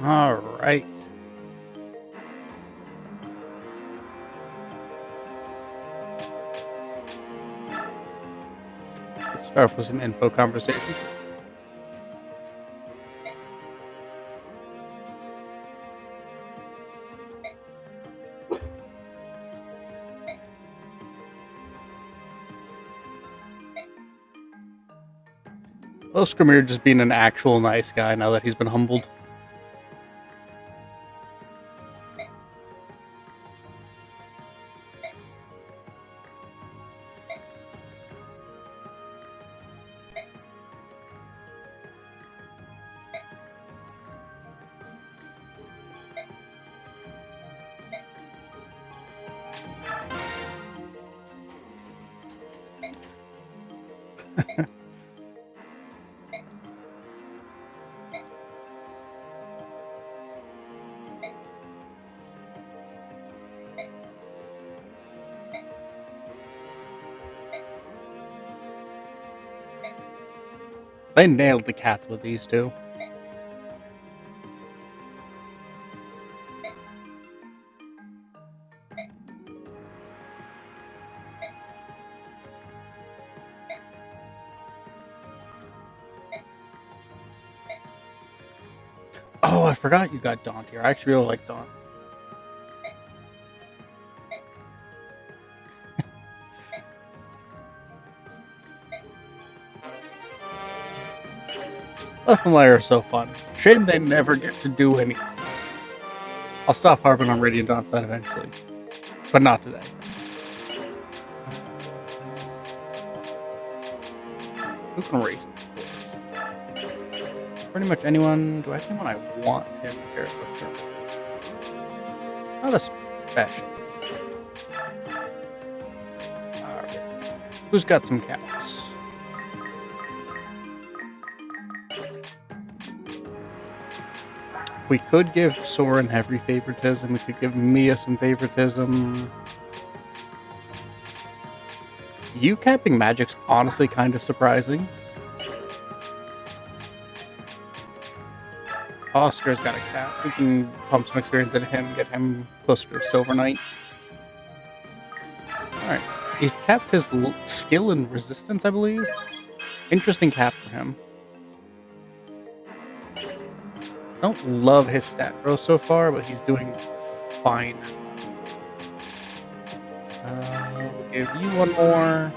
All right. Let's start off with some info conversations. Well, Crimean just being an actual nice guy now that he's been humbled. They nailed the cats with these two. Oh, I forgot you got Daunt here. I actually really like Daunt. Lethalair are so fun. Shame they never get to do anything. I'll stop harping on Radiant Dawn for that eventually. But not today. Who can race him? Pretty much anyone. Do I have anyone I want him here with her? Not especially. Alright. Who's got some caps? We could give Soren heavy favoritism. We could give Mia some favoritism. You capping Magic's honestly kind of surprising. Oscar's got a cap. We can pump some experience into him, get him closer to Silver Knight. Alright. He's capped his skill and resistance, I believe. Interesting cap for him. I don't love his stat growth so far, but he's doing fine. We'll give you one more.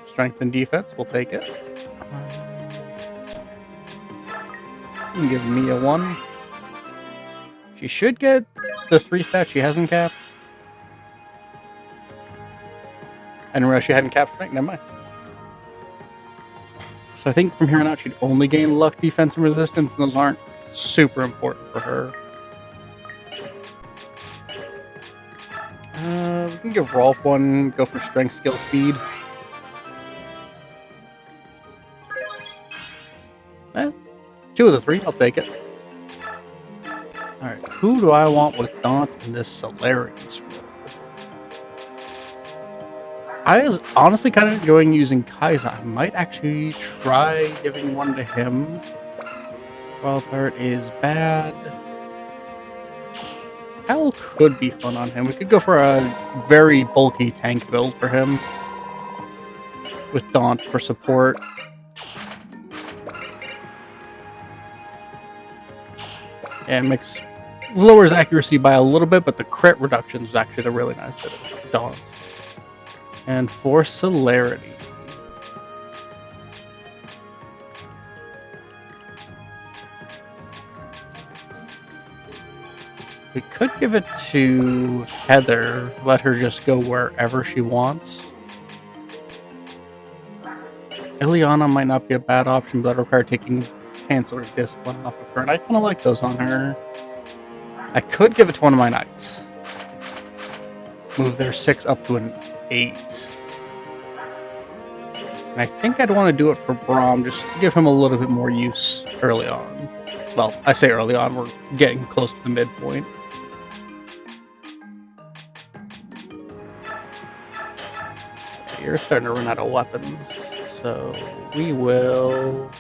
Strength and defense, we'll take it. We can give Mia one. She should get the 3 stats she hasn't capped. I didn't realize she hadn't capped strength, never mind. So I think from here on out she'd only gain luck, defense, and resistance, and those aren't super important for her. We can give Rolf one, go for strength, skill, speed. Eh, 2 of the 3, I'll take it. Alright, who do I want with Daunt in this celerity scroll? I was honestly kind of enjoying using Kaiser. I might actually try giving one to him. Wildheart is bad. Hell could be fun on him. We could go for a very bulky tank build for him. With Daunt for support. And lowers accuracy by a little bit, but the crit reduction is actually the really nice bit of Daunt. And for celerity. We could give it to Heather, let her just go wherever she wants. Ileana might not be a bad option, but that require taking cancel or discipline off of her, and I kind of like those on her. I could give it to one of my knights. Move their 6 up to an 8. And I think I'd want to do it for Braum, just give him a little bit more use early on. Well, I say early on, we're getting close to the midpoint. You're starting to run out of weapons, so So we will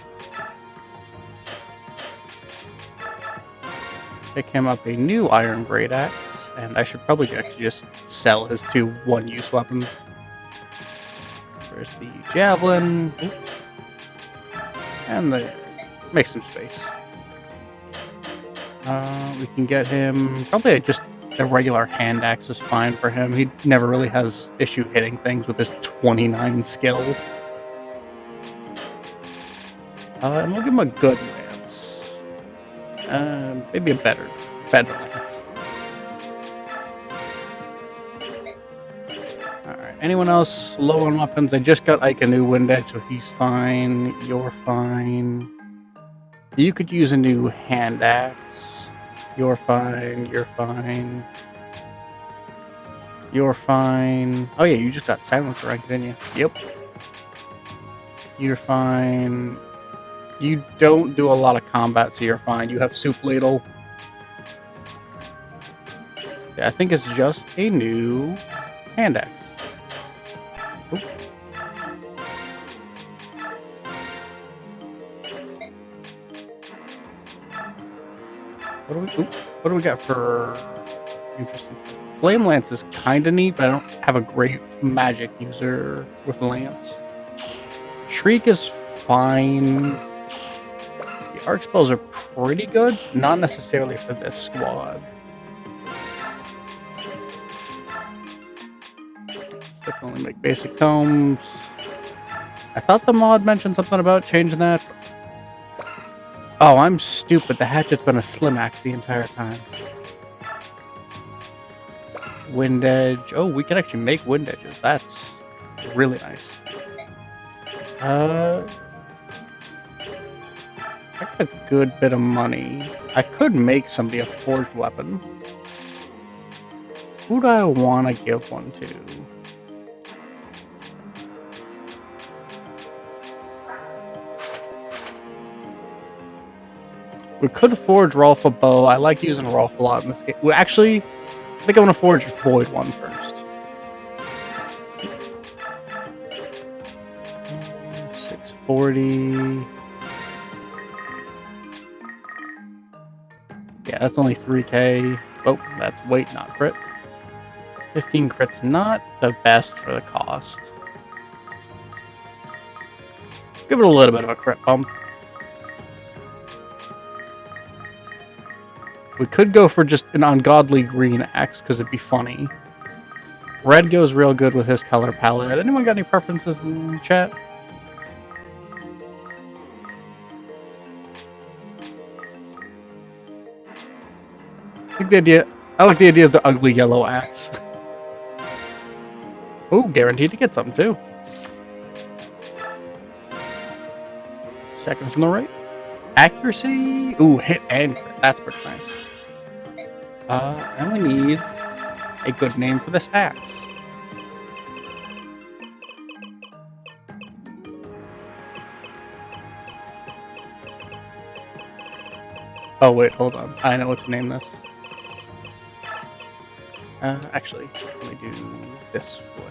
pick him up a new iron great axe, and I should probably actually just sell his 2 one-use weapons. There's the javelin, and make some space. We can get him probably just a regular hand axe is fine for him. He never really has issue hitting things with his 29 skill. And we'll give him a good lance. Maybe a better lance. Alright, anyone else low on weapons? I just got Ike a new wind edge, so he's fine. You're fine. You could use a new hand axe. You're fine. You're fine. You're fine. Oh yeah, you just got silencer rank, didn't you? Yep. You're fine. You don't do a lot of combat, so you're fine. You have soup ladle. Yeah, I think it's just a new hand axe. Oop. What do we got for interesting? Flame Lance is kind of neat, but I don't have a great magic user with Lance. Shriek is fine. The arc spells are pretty good, not necessarily for this squad. Let's definitely make basic tomes. I thought the mod mentioned something about changing that. Oh, I'm stupid. The hatchet's been a slim axe the entire time. Wind edge. Oh, we can actually make wind edges. That's really nice. I got a good bit of money. I could make somebody a forged weapon. Who do I want to give one to? We could forge Rolf a bow. I like using Rolf a lot in this game. Well, actually, I think I want to forge Void one first. 640. Yeah, that's only 3k. Oh, that's weight, not crit. 15 crit's not the best for the cost. Give it a little bit of a crit bump. We could go for just an ungodly green axe, because it'd be funny. Red goes real good with his color palette. Anyone got any preferences in chat? I like the idea of the ugly yellow axe. Oh, guaranteed to get something too. Second from the right. Accuracy. Ooh, hit and crit. That's pretty nice. And we need a good name for this axe. Oh wait, hold on. I know what to name this. Actually, let me do this way.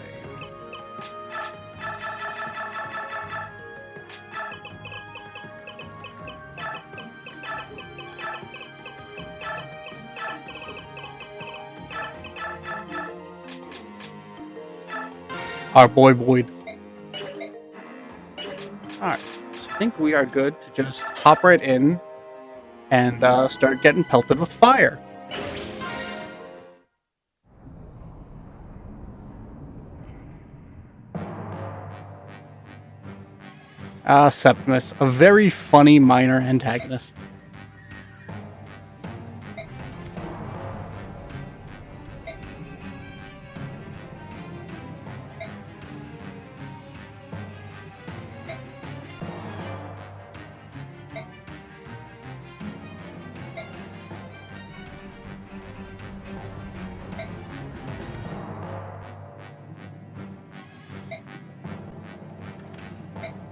Our boy Boyd. Alright, so I think we are good to just hop right in and start getting pelted with fire. Septimus, a very funny minor antagonist.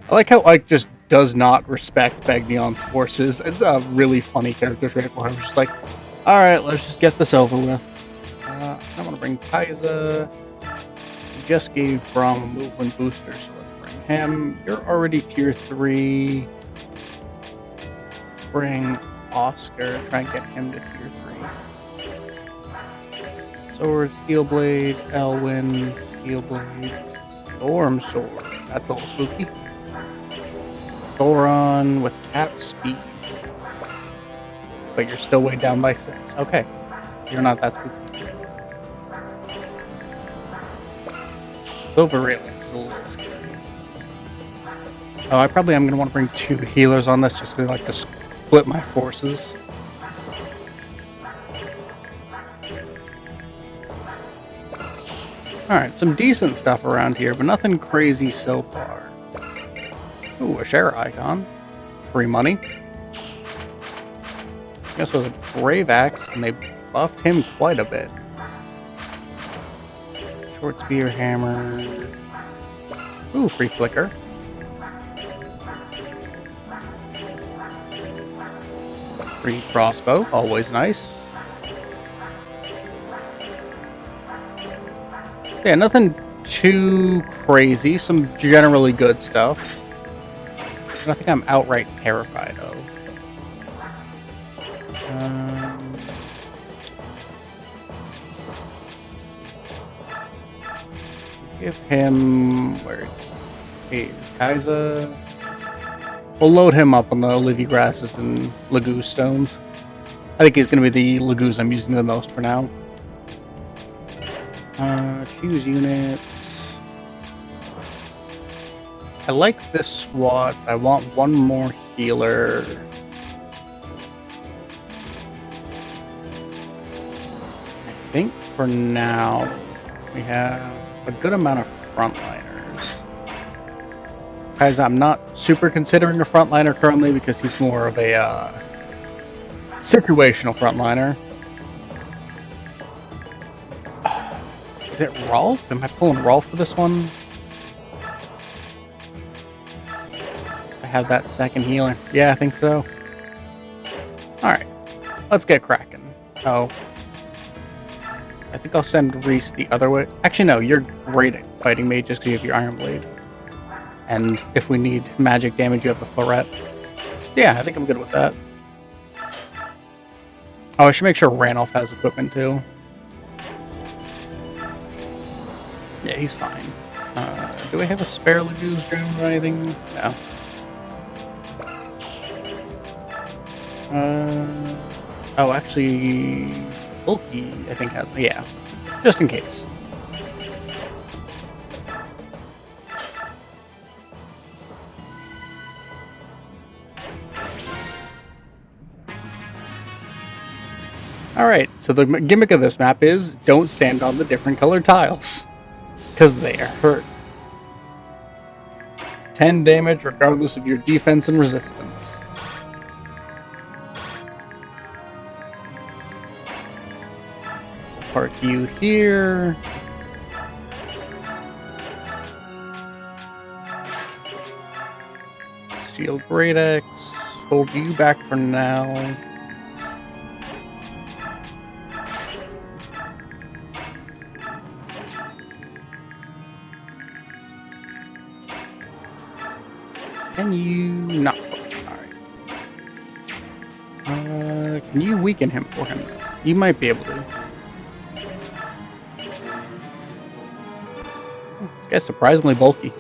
I like how Ike just does not respect Bagnion's forces. It's a really funny character trait for him. Just like, alright, let's just get this over with. I want to bring Kaiza. We just gave Braum a movement booster, so let's bring him. You're already tier 3. Bring Oscar. Try and get him to tier 3. Sword, Steel Blade, Elwyn, Steel Blades, Storm Sword. That's a little spooky. Thoron with cap speed. But you're still way down by 6. Okay. You're not that spooky. Silver Railings is a little scary. Oh, I probably am going to want to bring 2 healers on this just because I like to split my forces. Alright, some decent stuff around here, but nothing crazy so far. Ooh, a share icon. Free money. This was a Brave Axe, and they buffed him quite a bit. Short Spear Hammer. Ooh, free Flicker. Free Crossbow, always nice. Yeah, nothing too crazy. Some generally good stuff. Nothing I'm outright terrified of. Give him... where is Kaiser? We'll load him up on the Livy Grasses and Laguz Stones. I think he's going to be the Laguz I'm using the most for now. Choose units. I like this SWAT. I want one more healer. I think for now we have a good amount of frontliners. Guys, I'm not super considering a frontliner currently because he's more of a situational frontliner. Is it Rolf? Am I pulling Rolf for this one? I have that second healer. Yeah, I think so. Alright. Let's get cracking. Oh. I think I'll send Reese the other way. Actually, no. You're great at fighting me just because you have your Iron Blade. And if we need magic damage, you have the Floret. Yeah, I think I'm good with that. Oh, I should make sure Ranulph has equipment too. Yeah, he's fine. Do we have a spare Laguz Gem or anything? No. Oh, actually, Bulky, I think, has... yeah, just in case. Alright, so the gimmick of this map is don't stand on the different colored tiles. Because they hurt. 10 damage regardless of your defense and resistance. Park you here. Steel Great Axe. Hold you back for now. Can you not? Alright. Can you weaken him for him? You might be able to. This guy's surprisingly bulky.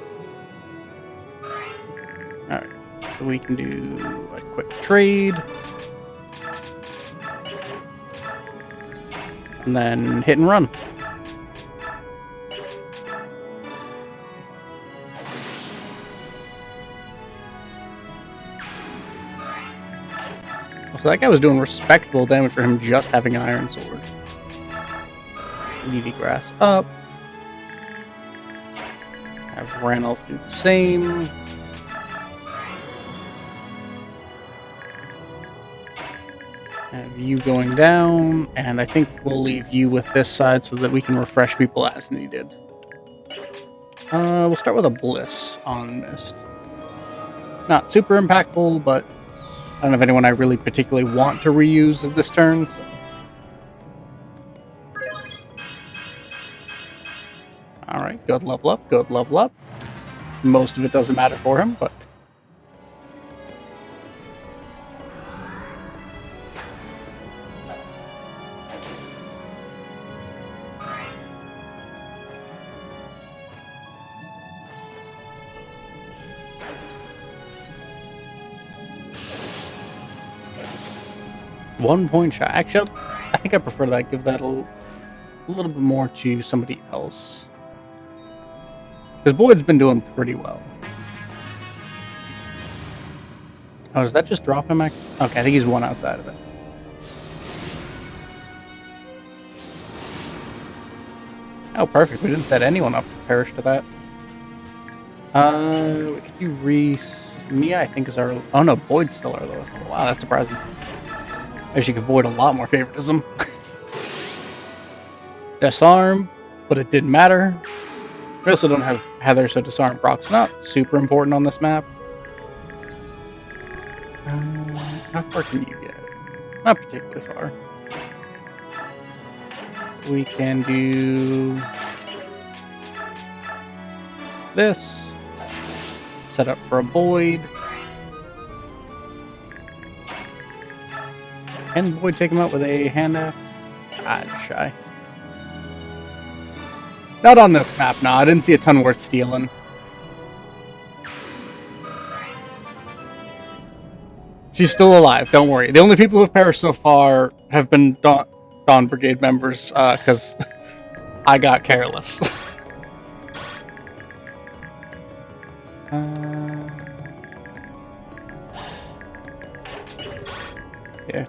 Alright. So we can do a quick trade. And then hit and run. So that guy was doing respectable damage for him just having an iron sword. Levy Grass up. Have Ranulph do the same. Have you going down, and I think we'll leave you with this side so that we can refresh people as needed. We'll start with a Bliss on Mist. Not super impactful, but I don't have anyone I really particularly want to reuse at this turn. So. Alright, good level up, good level up. most of it doesn't matter for him, but... .1 shot. Actually, I think I prefer that. Give that a little bit more to somebody else. Because Boyd's been doing pretty well. Oh, does that just drop him? Okay, I think he's one outside of it. Oh, perfect. We didn't set anyone up to perish to that. Could you Mia, I think, is our... Oh, no, Boyd's still our lowest level. Wow, that's surprising. I should give Boyd a lot more favoritism. Disarm, but it didn't matter. We also don't have Heather, so disarm proc's not super important on this map. How far can you get? Not particularly far. We can do this. Set up for a Boyd. Can Boyd take him out with a hand axe? Ah, just shy. Not on this map, no. I didn't see a ton worth stealing. She's still alive, don't worry. The only people who have perished so far have been Dawn Brigade members, because I got careless. Yeah.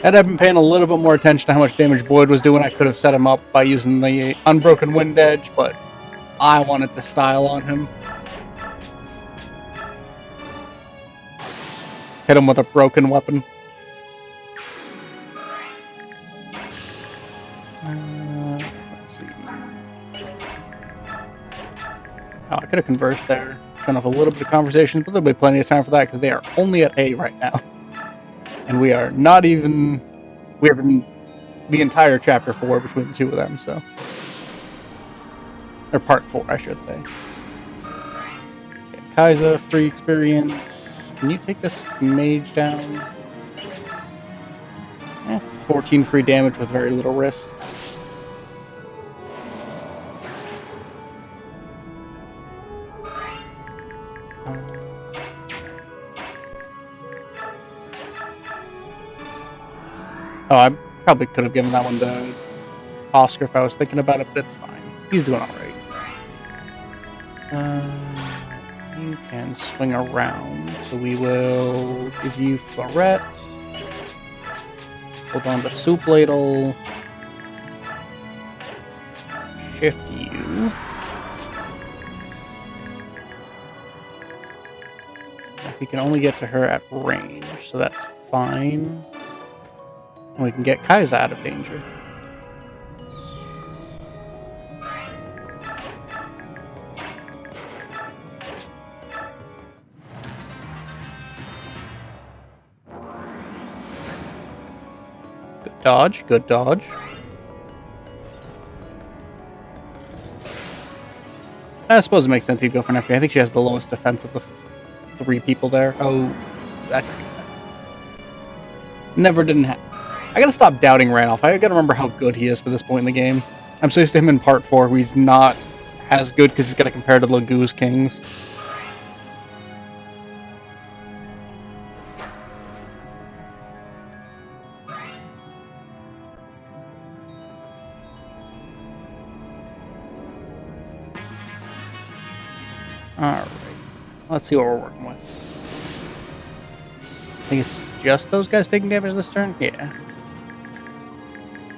Had I been paying a little bit more attention to how much damage Boyd was doing, I could have set him up by using the Unbroken Wind Edge, but I wanted to style on him. Hit him with a broken weapon. Let's see. Oh, I could have conversed there. Turn off a little bit of conversation, but there'll be plenty of time for that because they are only at A right now. And we are not even... We have the entire chapter 4 between the two of them, so... Or part 4, I should say. Okay, Kaiza, free experience. Can you take this mage down? 14 free damage with very little risk. Oh, I probably could have given that one to Oscar if I was thinking about it, but it's fine. He's doing alright. You can swing around, so we will give you Florette. Hold on to Soup Ladle. Shift you. We can only get to her at range, so that's fine. And we can get Kaiza out of danger. Good dodge, good dodge. I suppose it makes sense he'd go for an FP. I think she has the lowest defense of the 3 people there. Oh, that's... Never didn't happen. I gotta stop doubting Randolph. I gotta remember how good he is for this point in the game. I'm so used to him in part 4 where he's not as good because he's gotta compare to Lagoose Kings. Alright. Let's see what we're working with. I think it's just those guys taking damage this turn? Yeah.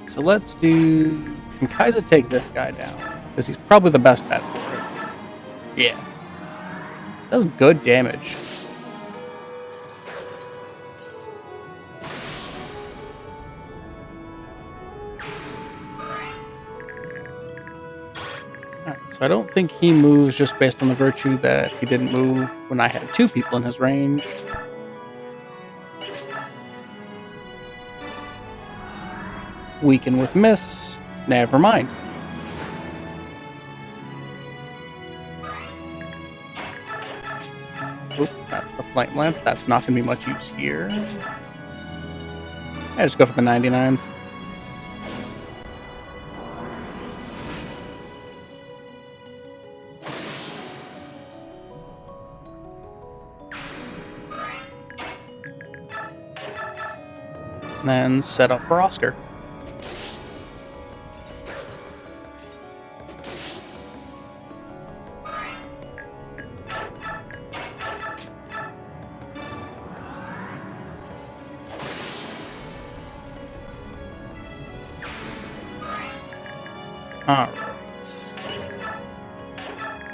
So let's do... Can Kaiza take this guy down? Because he's probably the best bet for it. Yeah. Does good damage. Alright, so I don't think he moves just based on the virtue that he didn't move when I had 2 people in his range. Weaken with Mist. Never mind. Oop, that's the flame lance. That's not going to be much use here. I just go for the 99s. And then set up for Oscar. Alright. So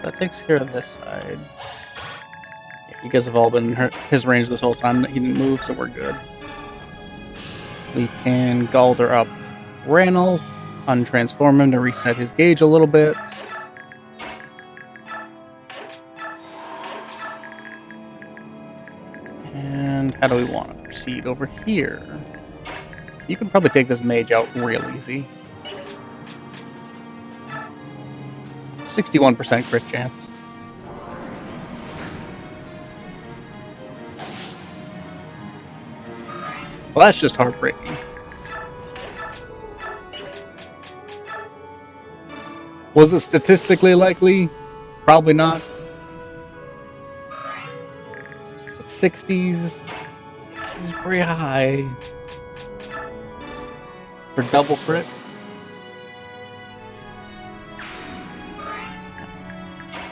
that takes care of this side. Yeah, you guys have all been in his range this whole time. He didn't move, so we're good. We can Galder up Ranulf, untransform him to reset his gauge a little bit. And how do we want to proceed over here? You can probably take this mage out real easy. 61% crit chance. Well, that's just heartbreaking. Was it statistically likely? Probably not. But 60s is pretty high. For double crit.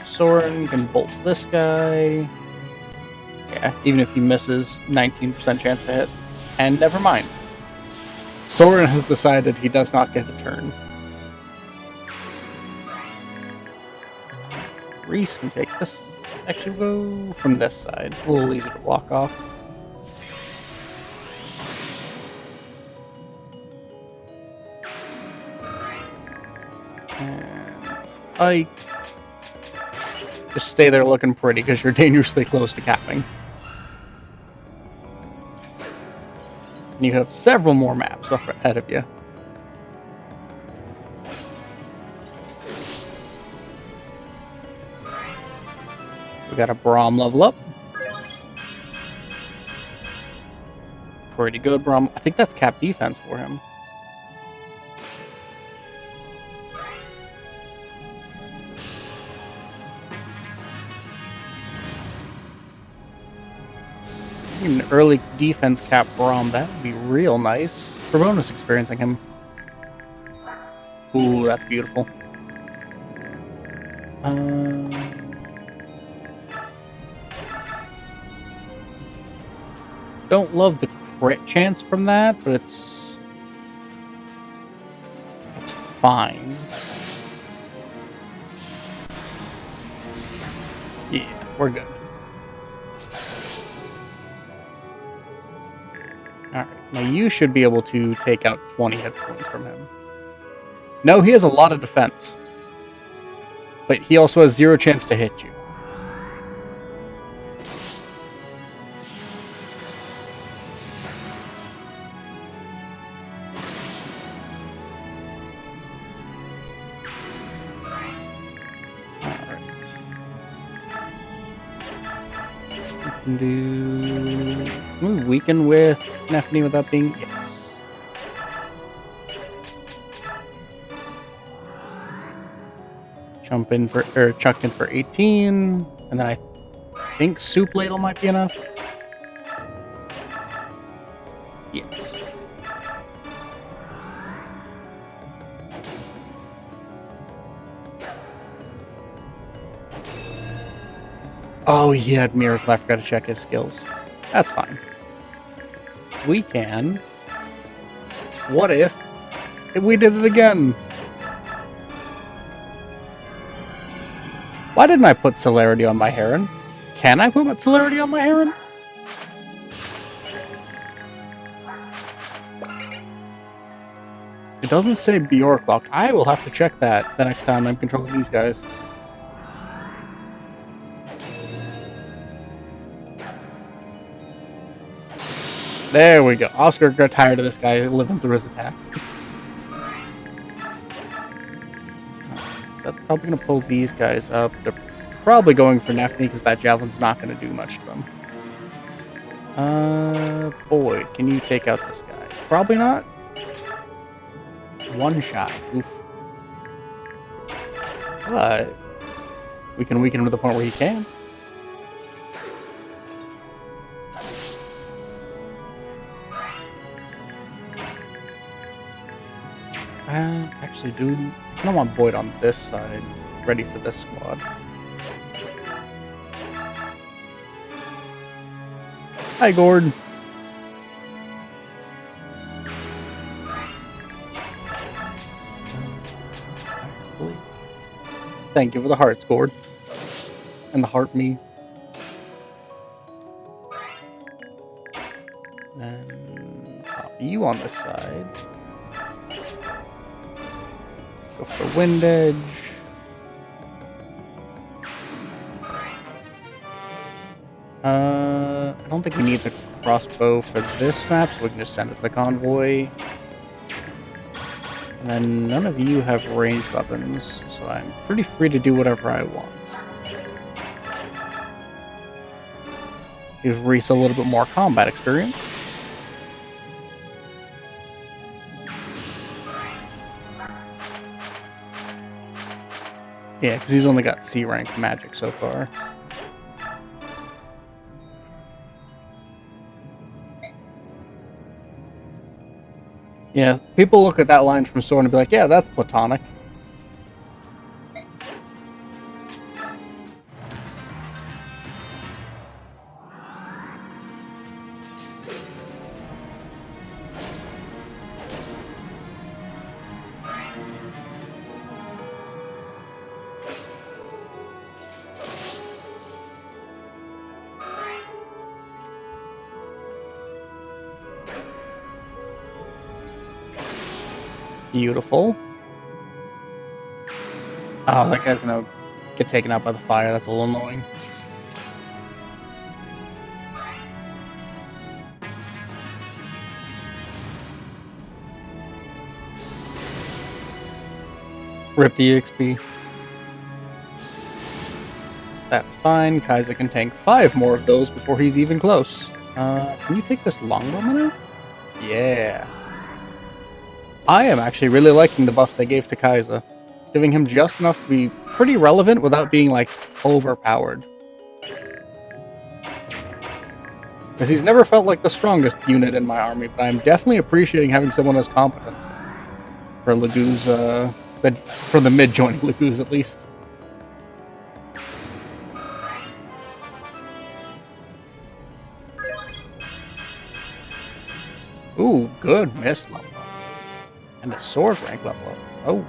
Soren can bolt this guy. Yeah, even if he misses, 19% chance to hit. And never mind. Soren has decided he does not get a turn. Reese can take this. Actually, go from this side. A little easier to block off. And Ike. Just stay there looking pretty because you're dangerously close to capping. And you have several more maps up ahead of you. We got a Braum level up. Pretty good, Braum. I think that's cap defense for him. An early defense cap Braum, that would be real nice for bonus experiencing him. Ooh, that's beautiful. Don't love the crit chance from that, but it's fine. Yeah, we're good. Alright, now you should be able to take out 20 hit points from him. No, he has a lot of defense. But he also has 0 chance to hit you. Alright. We can do... Can we weaken with Nephany without being... Yes. Chuck in for 18, and then I think Soup Ladle might be enough. Yes. Oh, he had Miracle. I forgot to check his skills. That's fine. We can. What if we did it again? Why didn't I put Celerity on my Heron? Can I put Celerity on my Heron? It doesn't say Bjork locked. I will have to check that the next time I'm controlling these guys. There we go. Oscar got tired of this guy living through his attacks. So that's probably going to pull these guys up to probably going for Nephne because that javelin's not going to do much to them. Boyd, can you take out this guy? Probably not. One shot. Oof. But we can weaken him to the point where he can. Actually, I kind of want Boyd on this side, ready for this squad. Hi, Gord. Thank you for the hearts, Gord. And the heart me. Then pop you on this side. Go for Wind Edge. I don't think we need the crossbow for this map, so we can just send it to the convoy. And then none of you have ranged weapons, so I'm pretty free to do whatever I want. Give Reese a little bit more combat experience. Yeah, because he's only got C rank magic so far. Yeah, people look at that line from Soren and be like, yeah, that's platonic. Beautiful. Oh, that guy's gonna get taken out by the fire. That's a little annoying. Rip the EXP. That's fine. Kaiser can tank 5 more of those before he's even close. Can you take this longbow now? Yeah. I am actually really liking the buffs they gave to Kaiser, giving him just enough to be pretty relevant without being, like, overpowered. Because he's never felt like the strongest unit in my army, but I'm definitely appreciating having someone as competent. For Lagoo's, for the mid-joining Lagoo's, at least. Ooh, good mist level up. And a sword rank level up. Oh.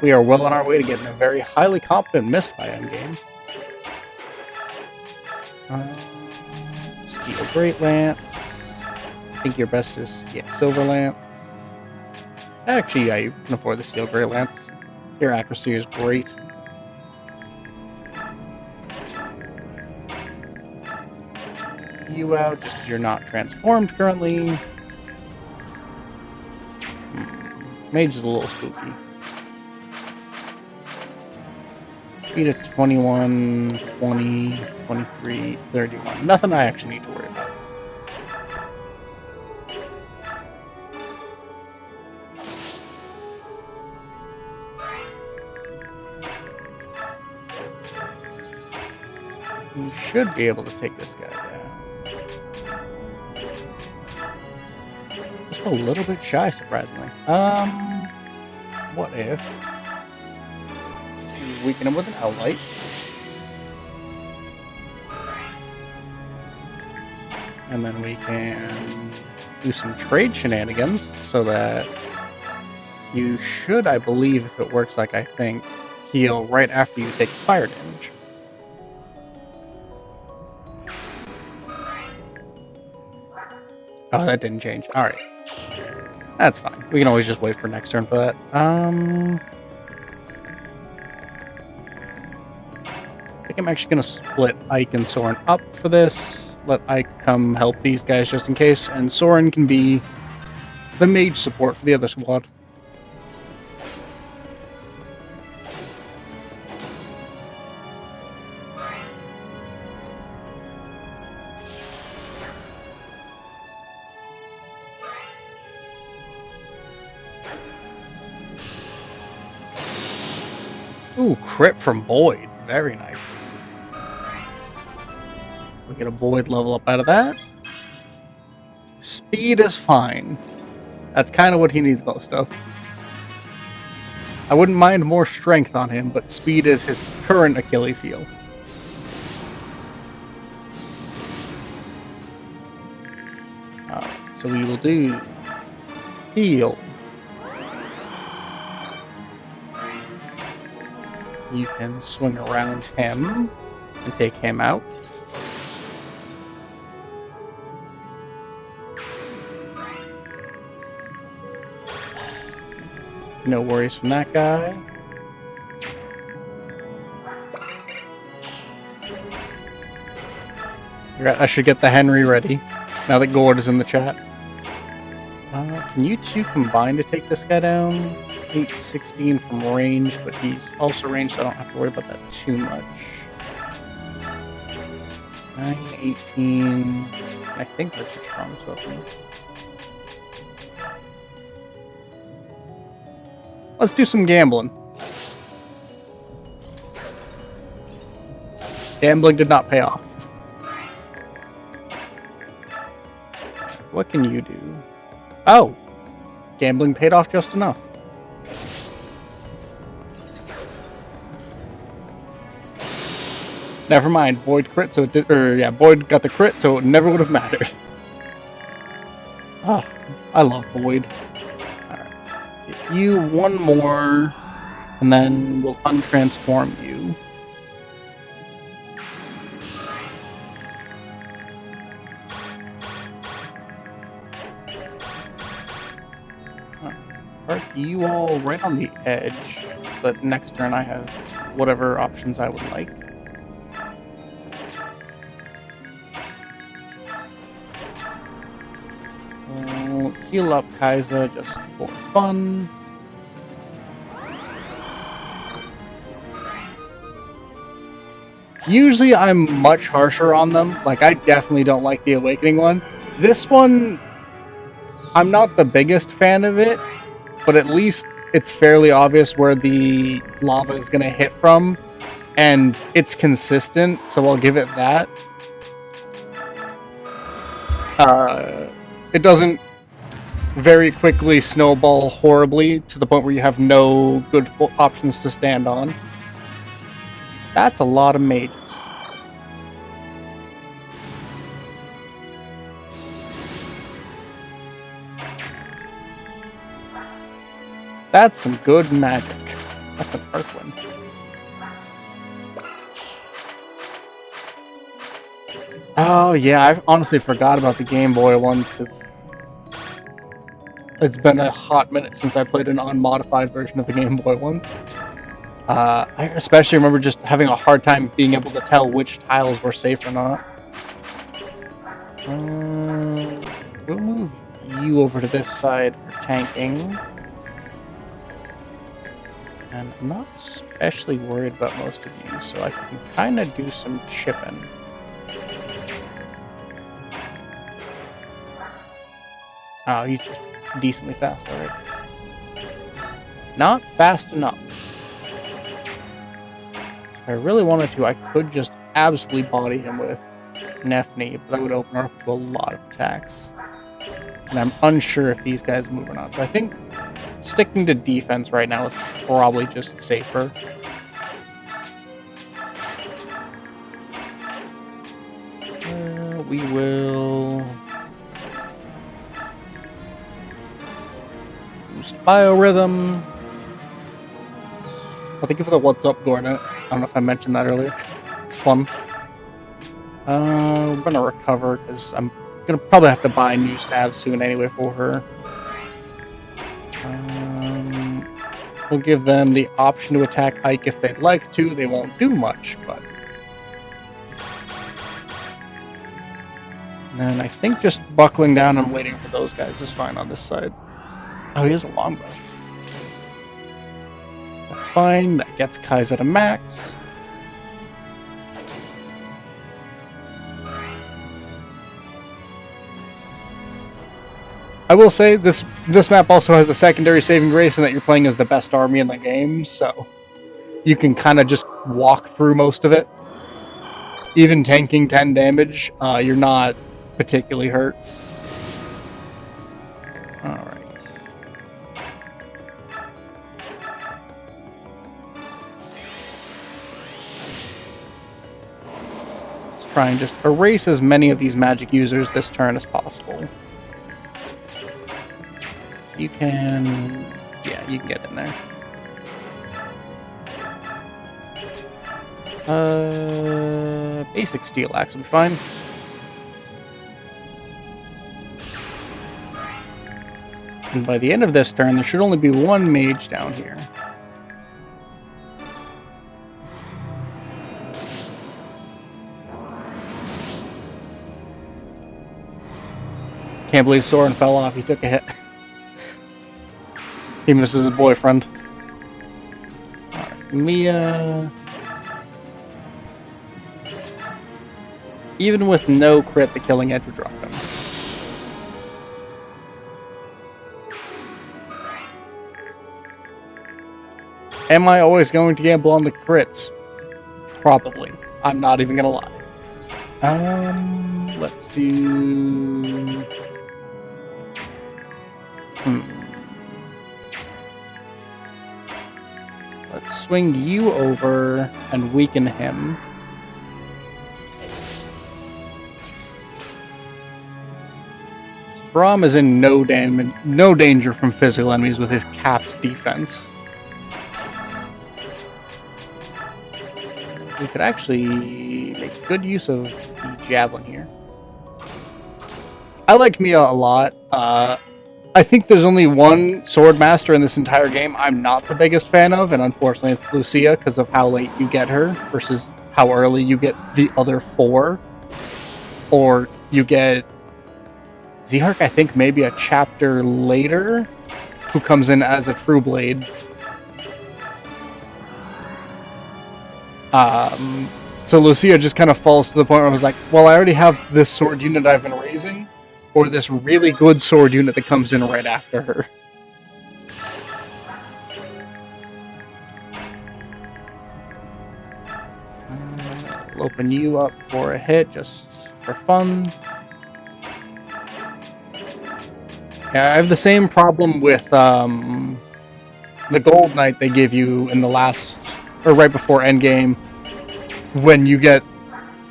We are well on our way to getting a very highly competent mist by endgame. Steel Great Lance. I think your best is, yeah, Silver Lance. Actually, yeah, you can afford the Steel Great Lance. Your accuracy is great. You out just because you're not transformed currently. Mage is a little spooky. Speed of 21, 20, 23, 31. Nothing I actually need to worry about. We should be able to take this guy down. Just a little bit shy, surprisingly. What if we weaken him with an outright? And then we can do some trade shenanigans so that you should, I believe, if it works like I think, heal right after you take fire damage. Oh, that didn't change. Alright. That's fine. We can always just wait for next turn for that. I think I'm actually going to split Ike and Soren up for this. Let Ike come help these guys just in case, and Soren can be the mage support for the other squad. Ooh, crit from Boyd. Very nice. We get a Boyd level up out of that. Speed is fine. That's kind of what he needs most of. I wouldn't mind more strength on him, but speed is his current Achilles heel. So we will do heal. You can swing around him and take him out. No worries from that guy. I should get the Henry ready now that Gord is in the chat. Can you two combine to take this guy down? 816 from range, but he's also ranged, so I don't have to worry about that too much. 918. I think that's your strong weapon. Let's do some gambling. Gambling did not pay off. What can you do? Oh! Gambling paid off just enough. Never mind, Boyd crit, so it did, Boyd got the crit, so it never would have mattered. Oh, I love Boyd. Alright. Get you one more, and then we'll untransform you. Park you all right on the edge, but next turn I have whatever options I would like. Heal up Kaiser just for fun. Usually I'm much harsher on them. Like, I definitely don't like the Awakening one. This one, I'm not the biggest fan of it, but at least it's fairly obvious where the lava is going to hit from, and it's consistent, so I'll give it that. It doesn't very quickly snowball horribly to the point where you have no good options to stand on. That's a lot of mages. That's some good magic. That's an Earthwind. Oh yeah, I honestly forgot about the Game Boy ones because it's been a hot minute since I played an unmodified version of the Game Boy ones. I especially remember just having a hard time being able to tell which tiles were safe or not. We'll move you over to this side for tanking. And I'm not especially worried about most of you, so I can kind of do some chipping. Oh, he's just decently fast, alright. Not fast enough. If I really wanted to, I could just absolutely body him with Nefni, but that would open her up to a lot of attacks. And I'm unsure if these guys move or not, so I think sticking to defense right now is probably just safer. We will boost biorhythm. Well, thank you for the what's up, Gordon. I don't know if I mentioned that earlier. It's fun. We're gonna recover because I'm gonna probably have to buy new stabs soon anyway for her. We'll give them the option to attack Ike if they'd like to. They won't do much, but... And then I think just buckling down and waiting for those guys is fine on this side. Oh, he has a longbow. That's fine. That gets Kaiser to max. I will say, this map also has a secondary saving grace in that you're playing as the best army in the game, so you can kind of just walk through most of it. Even tanking 10 damage, you're not particularly hurt. Alright. Let's try and just erase as many of these magic users this turn as possible. You can... yeah, you can get in there. Basic steel axe will be fine. And by the end of this turn, there should only be one mage down here. Can't believe Soren fell off. He took a hit. He misses his boyfriend. Alright, Mia... even with no crit, the killing edge would drop him. Am I always going to gamble on the crits? Probably. I'm not even gonna lie. Let's do... Let's swing you over and weaken him. Braum is in no danger from physical enemies with his capped defense. We could actually make good use of the javelin here. I like Mia a lot. I think there's only one sword master in this entire game I'm not the biggest fan of, and unfortunately it's Lucia because of how late you get her versus how early you get the other four. Or you get Zehark, I think, maybe a chapter later, who comes in as a True Blade. So Lucia just kind of falls to the point where I was like, well, I already have this sword unit I've been raising, or this really good sword unit that comes in right after her. I'll open you up for a hit, just for fun. Yeah, I have the same problem with the Gold Knight they give you in the last, or right before Endgame, when you get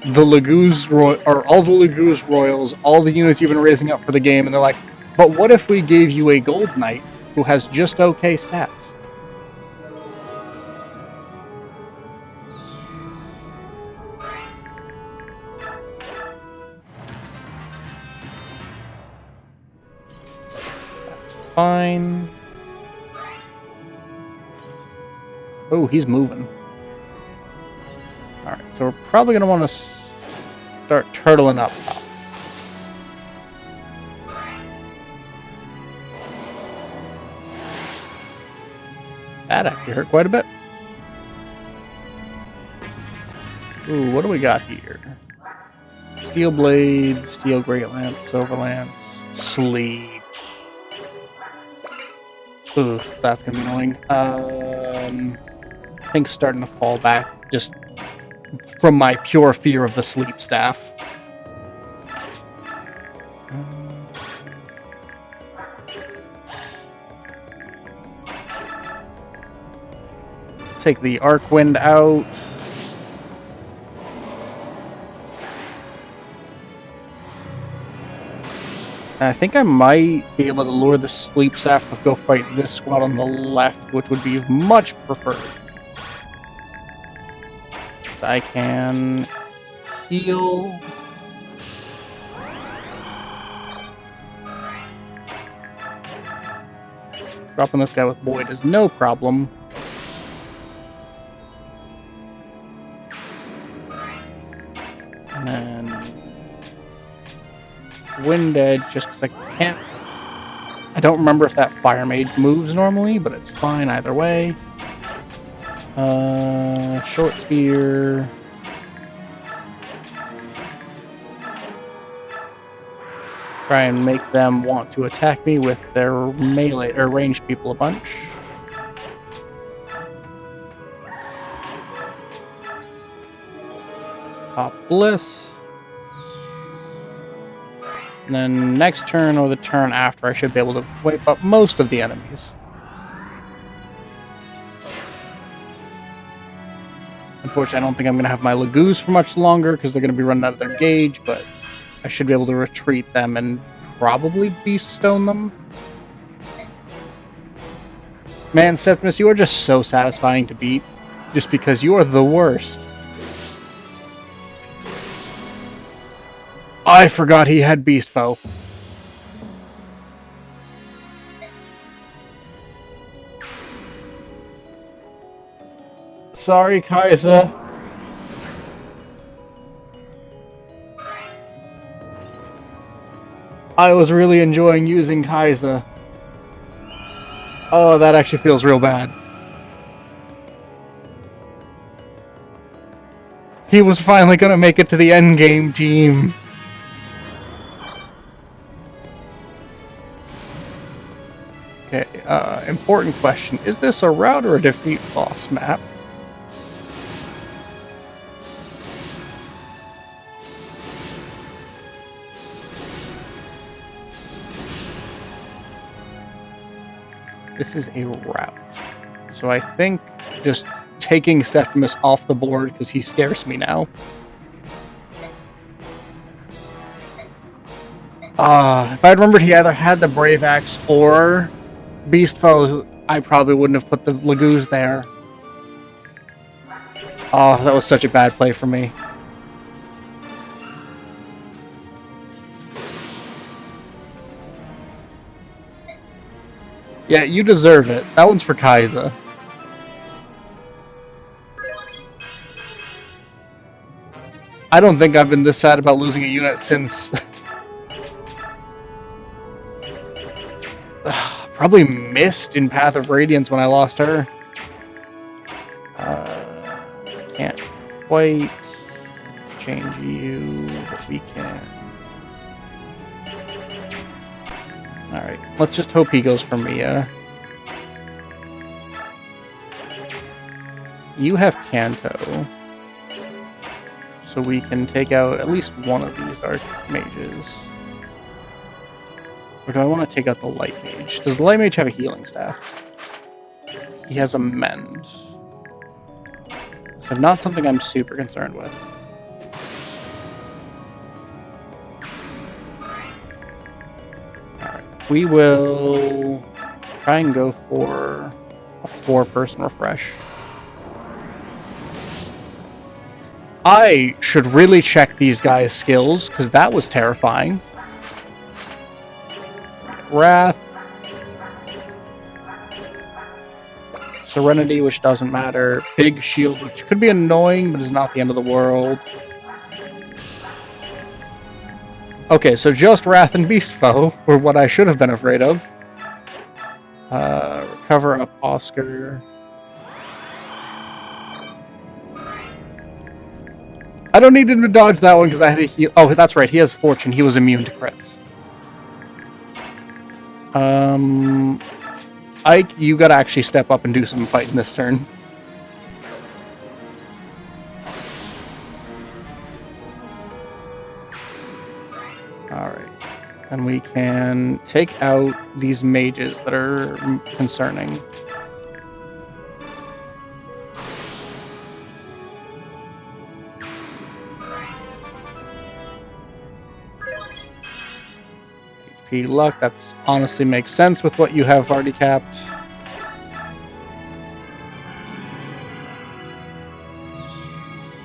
the Laguz, or all the Laguz Royals, all the units you've been raising up for the game, and they're like, but what if we gave you a Gold Knight who has just okay stats? Fine. Oh, he's moving. Alright, so we're probably going to want to start turtling up top. That actually hurt quite a bit. Ooh, what do we got here? Steel Blade, Steel Great Lance, Silver Lance, Sleeve. Ooh, that's gonna be annoying. I think starting to fall back just from my pure fear of the sleep staff. Take the Arc Wind out. I think I might be able to lure the sleep staff to go fight this squad on the left, which would be much preferred. So I can heal. Dropping this guy with Void is no problem. And then Wind Edge, just because I can't. I don't remember if that Fire Mage moves normally, but it's fine either way. Short Spear. Try and make them want to attack me with their melee or ranged people a bunch. Top Bliss. And then next turn or the turn after, I should be able to wipe up most of the enemies. Unfortunately, I don't think I'm going to have my Lagoos for much longer because they're going to be running out of their gauge, but I should be able to retreat them and probably Beast Stone them. Man, Septimus, you are just so satisfying to beat just because you are the worst. I forgot he had Beast Foe. Sorry, Kaiser. I was really enjoying using Kaiser. Oh, that actually feels real bad. He was finally gonna make it to the endgame team. Okay, important question. Is this a route or a defeat boss map? This is a route. So I think just taking Septimus off the board because he scares me now. If I'd remembered he either had the Brave Axe or Beast Foe, I probably wouldn't have put the Lagoos there. Oh, that was such a bad play for me. Yeah, you deserve it. That one's for Kaiser. I don't think I've been this sad about losing a unit since... Probably missed in Path of Radiance when I lost her. Can't quite change you, but we can. Alright, let's just hope he goes for Mia. You have Kanto. So we can take out at least one of these Dark Mages. Or do I want to take out the Light Mage? Does the Light Mage have a healing staff? He has a Mend. So not something I'm super concerned with. Alright, we will try and go for a 4-person refresh. I should really check these guys' skills, because that was terrifying. Wrath. Serenity, which doesn't matter. Big Shield, which could be annoying, but is not the end of the world. Okay, so just Wrath and Beast Foe were what I should have been afraid of. Recover up Oscar. I don't need him to dodge that one because I had to heal. Oh, that's right. He has Fortune. He was immune to crits. Ike, you gotta actually step up and do some fighting this turn. Alright. And we can take out these mages that are concerning. Luck, that's honestly makes sense with what you have already capped.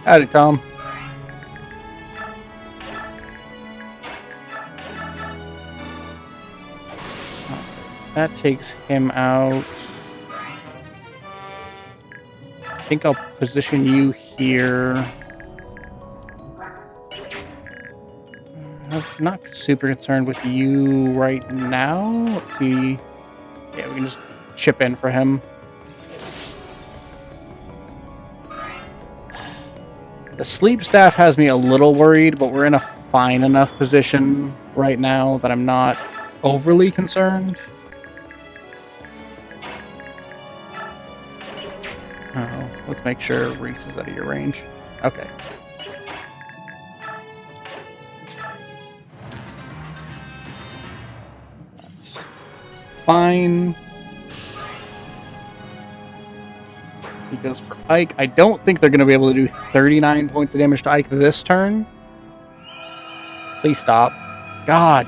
Howdy, Tom. That takes him out. I think I'll position you here. I'm not super concerned with you right now. Let's see. Yeah, we can just chip in for him. The sleep staff has me a little worried, but we're in a fine enough position right now that I'm not overly concerned. Oh, let's make sure Reese is out of your range. Okay. fine. He goes for Ike. I don't think they're going to be able to do 39 points of damage to Ike this turn. Please stop. God.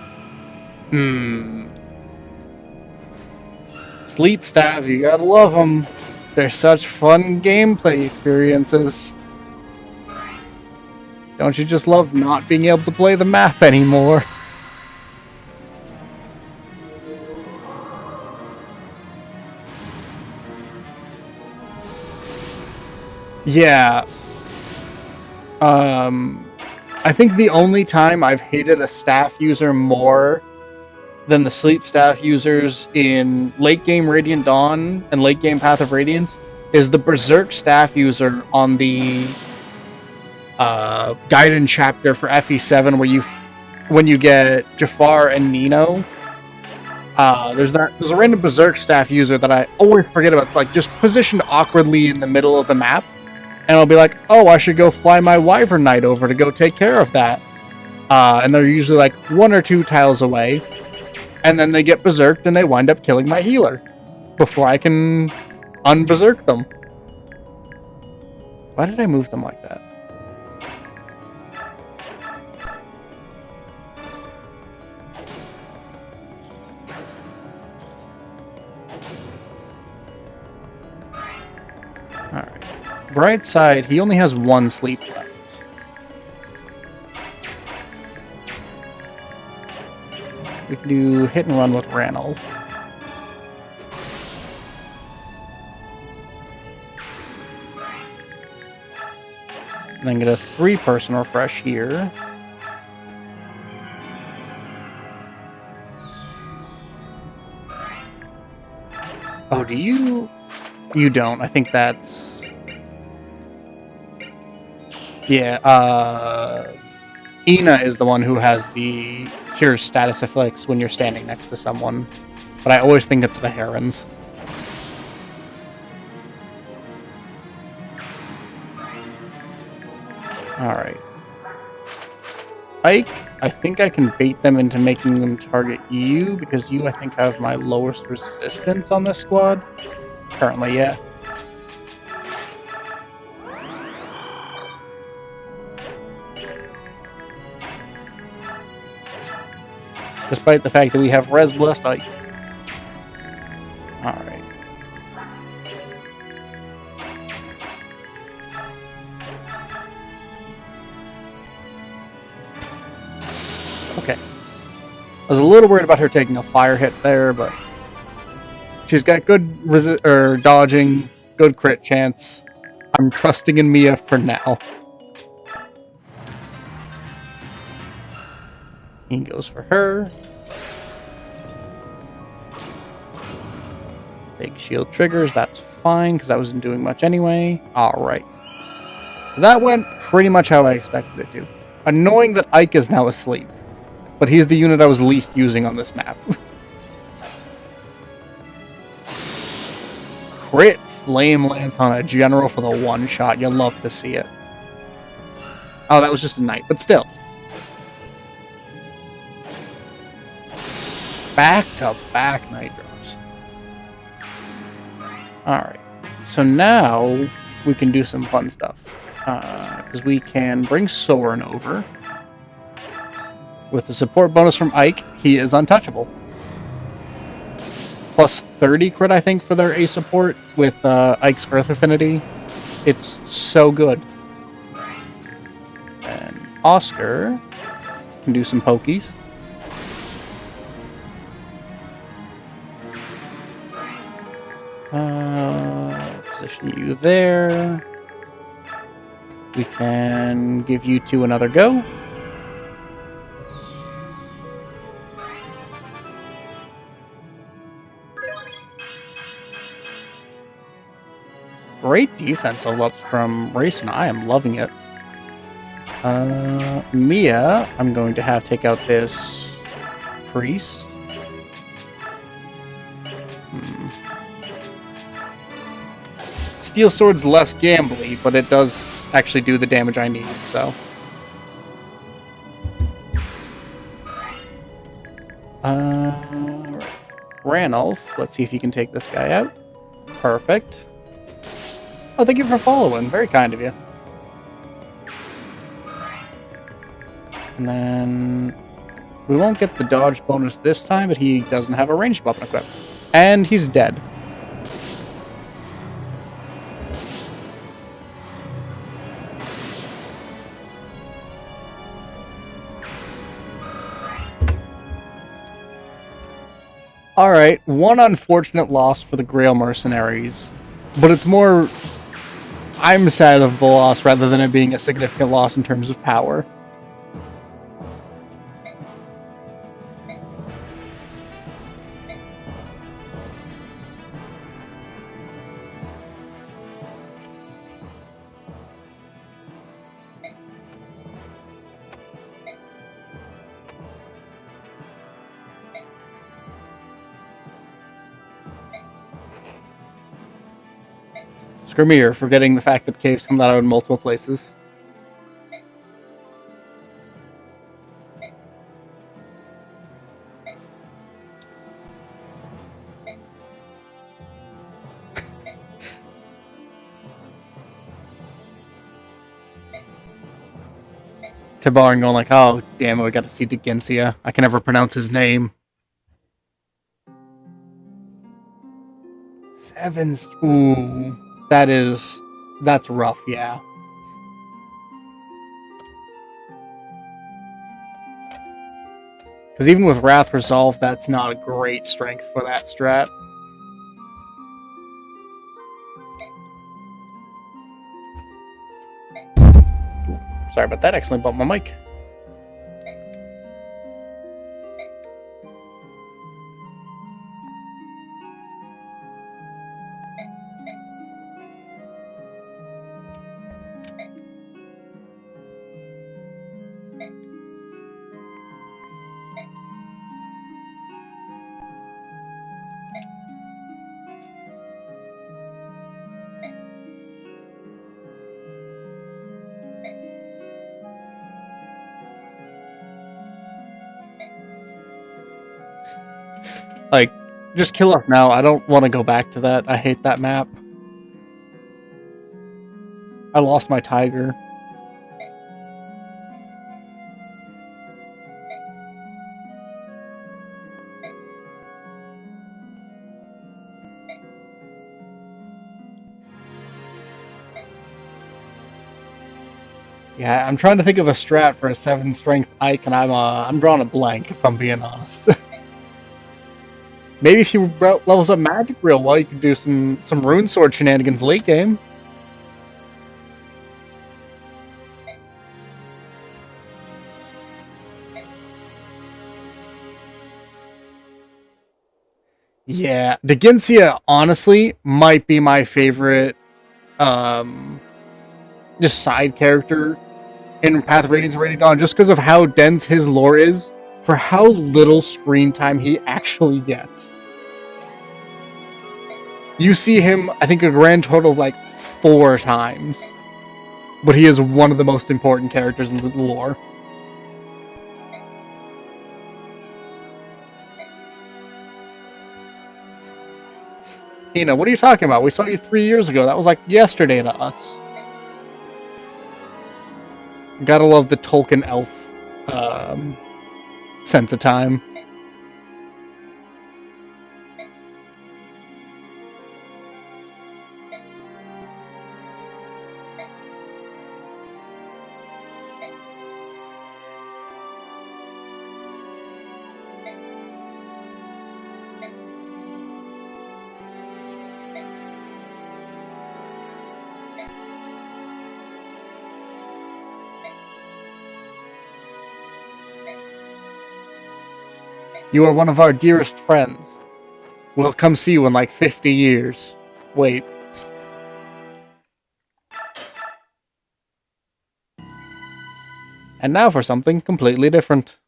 Sleep Staff, you gotta love them. They're such fun gameplay experiences. Don't you just love not being able to play the map anymore? Yeah. I think the only time I've hated a staff user more than the sleep staff users in late game Radiant Dawn and late game Path of Radiance is the Berserk staff user on the Gaiden chapter for FE7 where when you get Jafar and Nino. There's a random Berserk staff user that I always forget about. It's like just positioned awkwardly in the middle of the map. And I'll be like, oh, I should go fly my Wyvern Knight over to go take care of that. And they're usually like 1 or 2 tiles away. And then they get berserked and they wind up killing my healer before I can unberserk them. Why did I move them like that? Alright. Bright side, he only has 1 sleep left. We can do hit and run with Ranulf. And then get a 3-person refresh here. Oh, do you? You don't. I think that's... Yeah, Ina is the one who has the cure status effects when you're standing next to someone. But I always think it's the Herons. Alright. Ike, I think I can bait them into making them target you, because you, I think, have my lowest resistance on this squad. Currently, yeah. Despite the fact that we have Res Blessed Ike. Alright. Okay. I was a little worried about her taking a fire hit there, but she's got good dodging, good crit chance. I'm trusting in Mia for now. He goes for her. Big shield triggers, that's fine, because I wasn't doing much anyway. Alright. So that went pretty much how I expected it to. Annoying that Ike is now asleep. But he's the unit I was least using on this map. Crit Flame Lance on a general for the 1-shot. You'll love to see it. Oh, that was just a knight, but still. Back-to-back knight drops. Alright. So now we can do some fun stuff. Because we can bring Soren over. With the support bonus from Ike, he is untouchable. Plus 30 crit, I think, for their A support with Ike's Earth Affinity. It's so good. And Oscar can do some pokies. Position you there. We can give you 2 another go. Great defense up from Race, and I am loving it. Mia, I'm going to have take out this priest. Steel Sword's less gambly, but it does actually do the damage I need, so. Right. Ranulph, let's see if you can take this guy out. Perfect. Oh, thank you for following. Very kind of you. And then we won't get the dodge bonus this time, but he doesn't have a ranged weapon equipped. And he's dead. Alright, one unfortunate loss for the Grail Mercenaries. But it's more... I'm sad of the loss rather than it being a significant loss in terms of power. Screw me, you're forgetting the fact that caves come out in multiple places. Tabarin going like, oh, damn it, we got to see Degensia. I can never pronounce his name. Sevens. Ooh. That's rough, yeah. Because even with Wrath Resolve, that's not a great strength for that strat. Sorry about that, accidentally bumped my mic. Like, just kill us now. I don't want to go back to that. I hate that map. I lost my tiger. Yeah, I'm trying to think of a strat for a 7 strength Ike, and I'm drawing a blank, if I'm being honest. Maybe if you levels up magic real well, you could do some rune sword shenanigans late game. Yeah, Degensia honestly might be my favorite just side character in Path of Radiance and Radiant Dawn, just because of how dense his lore is for how little screen time he actually gets. You see him, I think, a grand total of like 4 times, but he is one of the most important characters in the lore. Ina, what are you talking about? We saw you 3 years ago. That was like yesterday to us. Gotta love the Tolkien elf sense of time. You are one of our dearest friends. We'll come see you in like 50 years. Wait. And now for something completely different.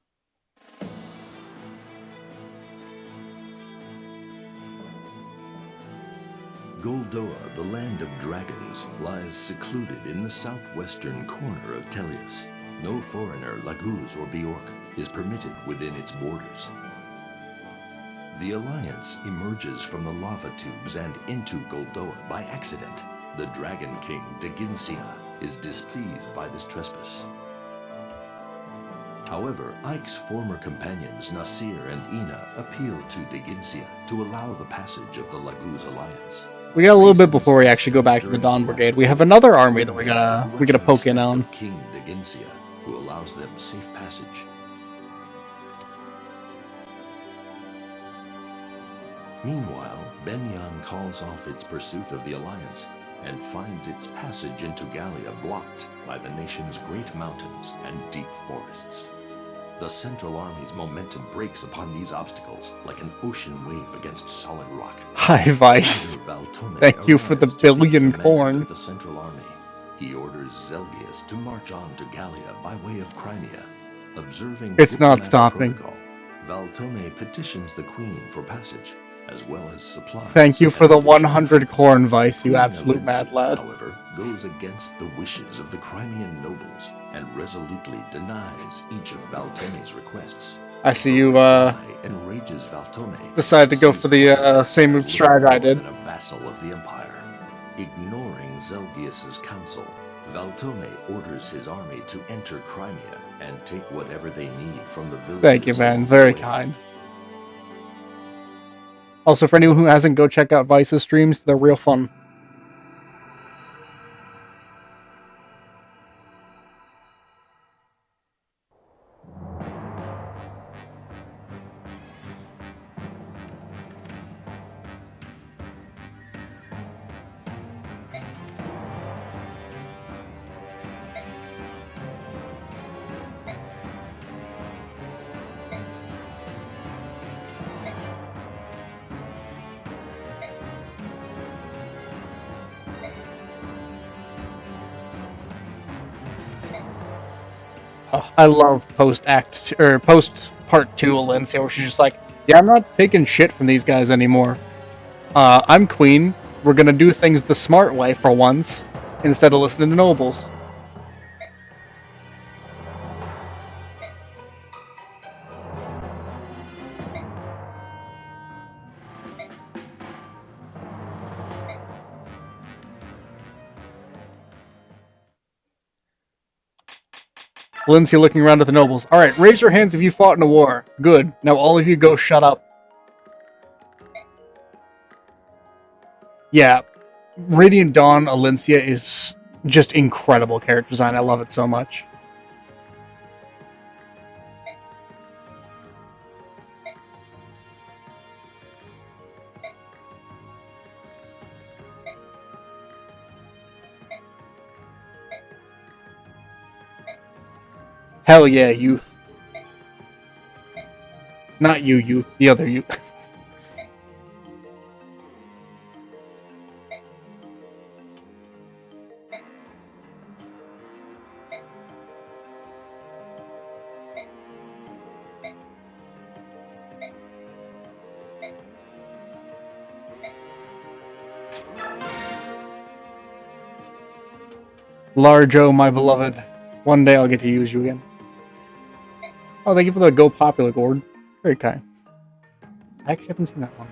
Goldoa, the land of dragons, lies secluded in the southwestern corner of Tellius. No foreigner, Laguz or Bjork, is permitted within its borders. The Alliance emerges from the lava tubes and into Goldoa by accident. The Dragon King, Deginsia, is displeased by this trespass. However, Ike's former companions Nasir and Ina appeal to Deginsia to allow the passage of the Laguz Alliance. We got a little bit before we actually go back to the Dawn Brigade. We have another army that we gotta poke in on. King Deginsia, who allows them safe passage. Meanwhile, Benyan calls off its pursuit of the Alliance and finds its passage into Gallia blocked by the nation's great mountains and deep forests. The Central Army's momentum breaks upon these obstacles like an ocean wave against solid rock. Hi, Vice. Thank you for the billion corn. The Central Army. He orders Zelgius to march on to Gallia by way of Crimea. Observing it's not stopping. Protocol, Valtome petitions the Queen for passage, as well as supplies. Thank you for the 100 corn, Vice, you absolute mad lad. However, goes against the wishes of the Crimean nobles and resolutely denies each of Valtome's requests. I see you enrages Valtome, decided to go for the same strat I did. And a vassal of the Empire. Ignoring Zelgius's counsel, Valtome orders his army to enter Crimea and take whatever they need from the villagers. Thank you, man. Very kind. Also, for anyone who hasn't, go check out Vice's streams. They're real fun. I love post part 2 Alencia, where she's just like, yeah, I'm not taking shit from these guys anymore. I'm queen. We're gonna do things the smart way for once, instead of listening to nobles. Lindsay looking around at the nobles. Alright, raise your hands if you fought in a war. Good. Now all of you go shut up. Yeah. Radiant Dawn Alencia is just incredible character design. I love it so much. Hell yeah, youth. Not you, youth. The other youth. Larjo, my beloved. One day I'll get to use you again. Oh, thank you for the Go Popular Gourd. Very kind. I actually haven't seen that one.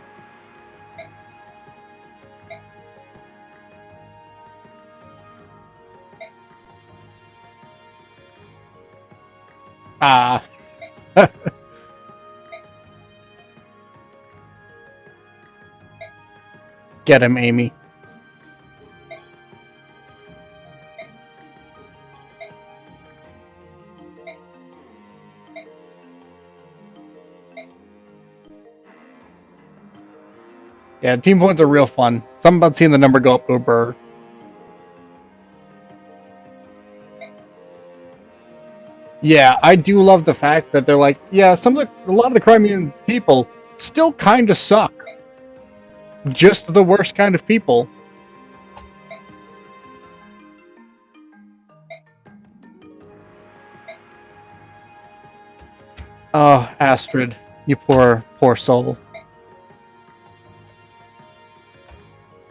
Ah. Get him, Amy. Yeah, team points are real fun. Something about seeing the number go up, go burr. Yeah, I do love the fact that they're like, yeah, a lot of the Crimean people still kind of suck. Just the worst kind of people. Oh, Astrid, you poor, poor soul.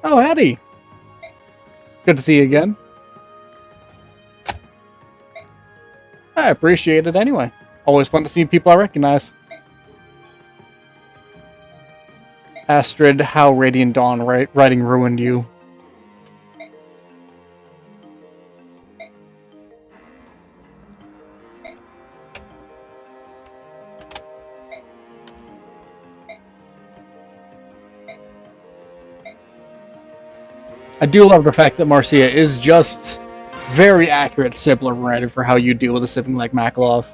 Oh, Hattie! Good to see you again. I appreciate it anyway. Always fun to see people I recognize. Astrid, how Radiant Dawn writing ruined you. I do love the fact that Marcia is just very accurate sibling writing for how you deal with a sibling like Makalov.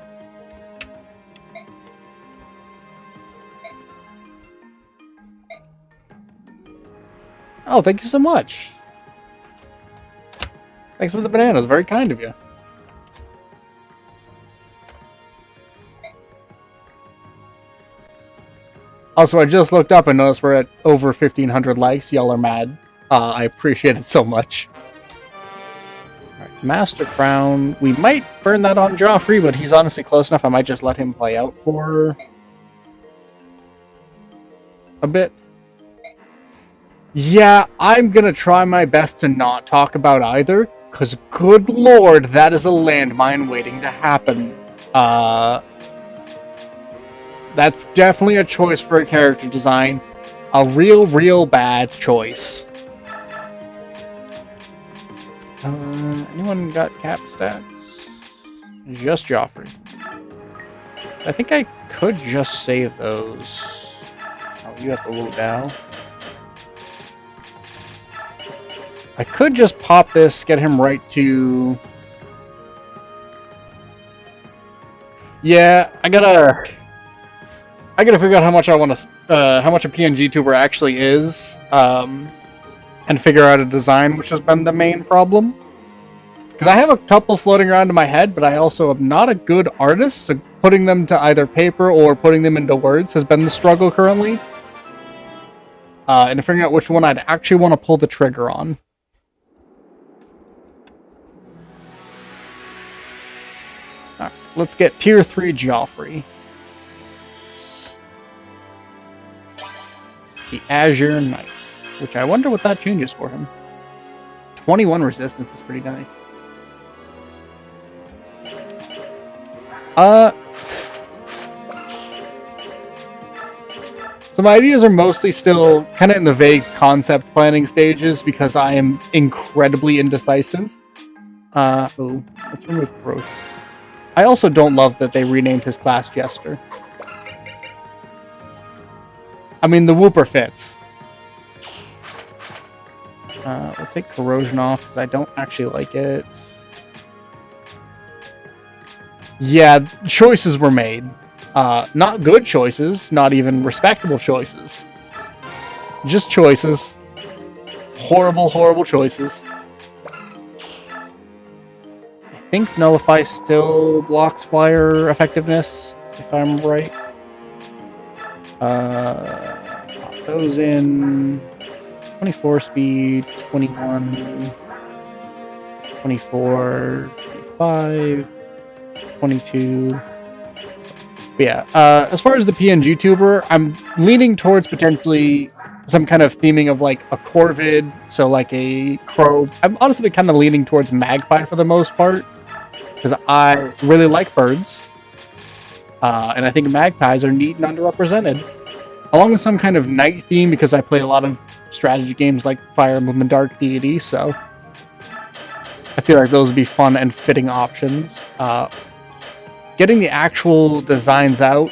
Oh, thank you so much. Thanks for the bananas. Very kind of you. Also, I just looked up and noticed we're at over 1,500 likes. Y'all are mad. I appreciate it so much. Alright, Master Crown. We might burn that on Joffrey, but he's honestly close enough. I might just let him play out for a bit. Yeah, I'm gonna try my best to not talk about either, because good lord, that is a landmine waiting to happen. That's definitely a choice for a character design. A real bad choice. Anyone got cap stats? Just Joffrey. I think I could just save those. Oh, you have to load now. I could just pop this, get him right to... Yeah, I gotta figure out how much I want to, how much a PNG tuber actually is, and figure out a design, which has been the main problem. Because I have a couple floating around in my head, but I also am not a good artist, so putting them to either paper or putting them into words has been the struggle currently. And figuring out which one I'd actually want to pull the trigger on. Alright, let's get tier 3 Joffrey. The Azure Knight, which I wonder what that changes for him. 21 resistance is pretty nice. So my ideas are mostly still kind of in the vague concept planning stages because I am incredibly indecisive. Oh, let's remove corrosion. I also don't love that they renamed his class Jester. I mean, the Whooper fits. We'll take corrosion off because I don't actually like it. Yeah, choices were made. Not good choices, not even respectable choices. Just choices. Horrible choices. I think Nullify still blocks flyer effectiveness, if I'm right. Pop those in. 24 speed, 21, 24, 25, 22. But yeah, as far as the PNG tuber, I'm leaning towards potentially some kind of theming of like a corvid, so like a crow. I'm honestly kind of leaning towards magpie for the most part, because I really like birds. And I think magpies are neat and underrepresented. Along with some kind of night theme, because I play a lot of strategy games like Fire Emblem and Dark Deity, so I feel like those would be fun and fitting options. Getting the actual designs out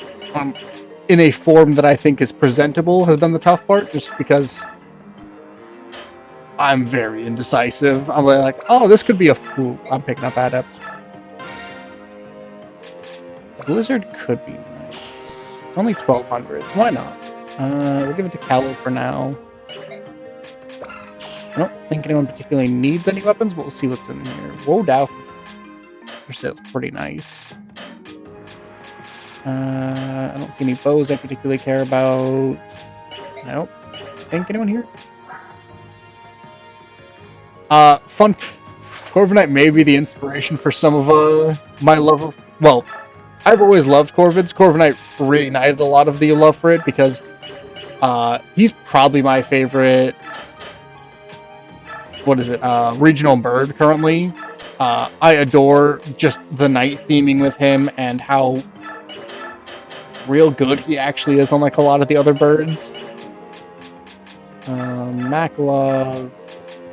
in a form that I think is presentable has been the tough part, just because I'm very indecisive. I'm like, oh, this could be a... Ooh, I'm picking up Adept. Blizzard could be nice. It's only 1200s. Why not? We'll give it to Callow for now. I don't think anyone particularly needs any weapons, but we'll see what's in here. Wodow for sale is pretty nice. I don't see any bows I particularly care about. I don't think anyone here. Fun. Corviknight may be the inspiration for some of my love of... Well, I've always loved Corvids. Corviknight reignited a lot of the love for it because he's probably my favorite... What is it? Regional bird currently. I adore just the night theming with him and how real good he actually is on like a lot of the other birds. Makalov,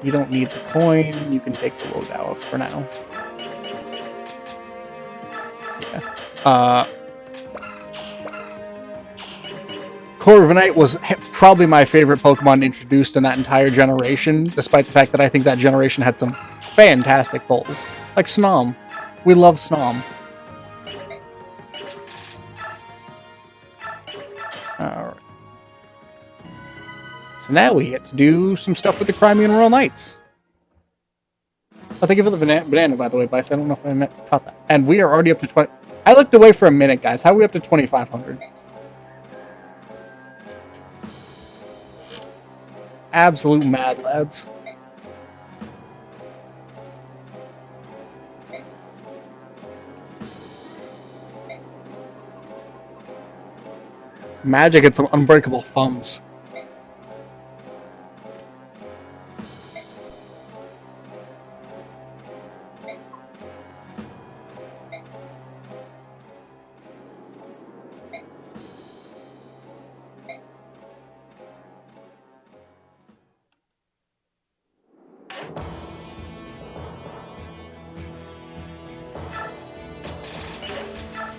you don't need the coin. You can take the Wodow for now. Yeah. Corviknight was probably my favorite Pokemon introduced in that entire generation, despite the fact that I think that generation had some fantastic pulls. Like Snom. We love Snom. Alright. So now we get to do some stuff with the Crimean Royal Knights. Oh, thank you for the banana, by the way, Bice. I don't know if I caught that. And we are already up to 20... I looked away for a minute, guys. How are we up to 2,500? Absolute mad lads. Magic and some unbreakable thumbs.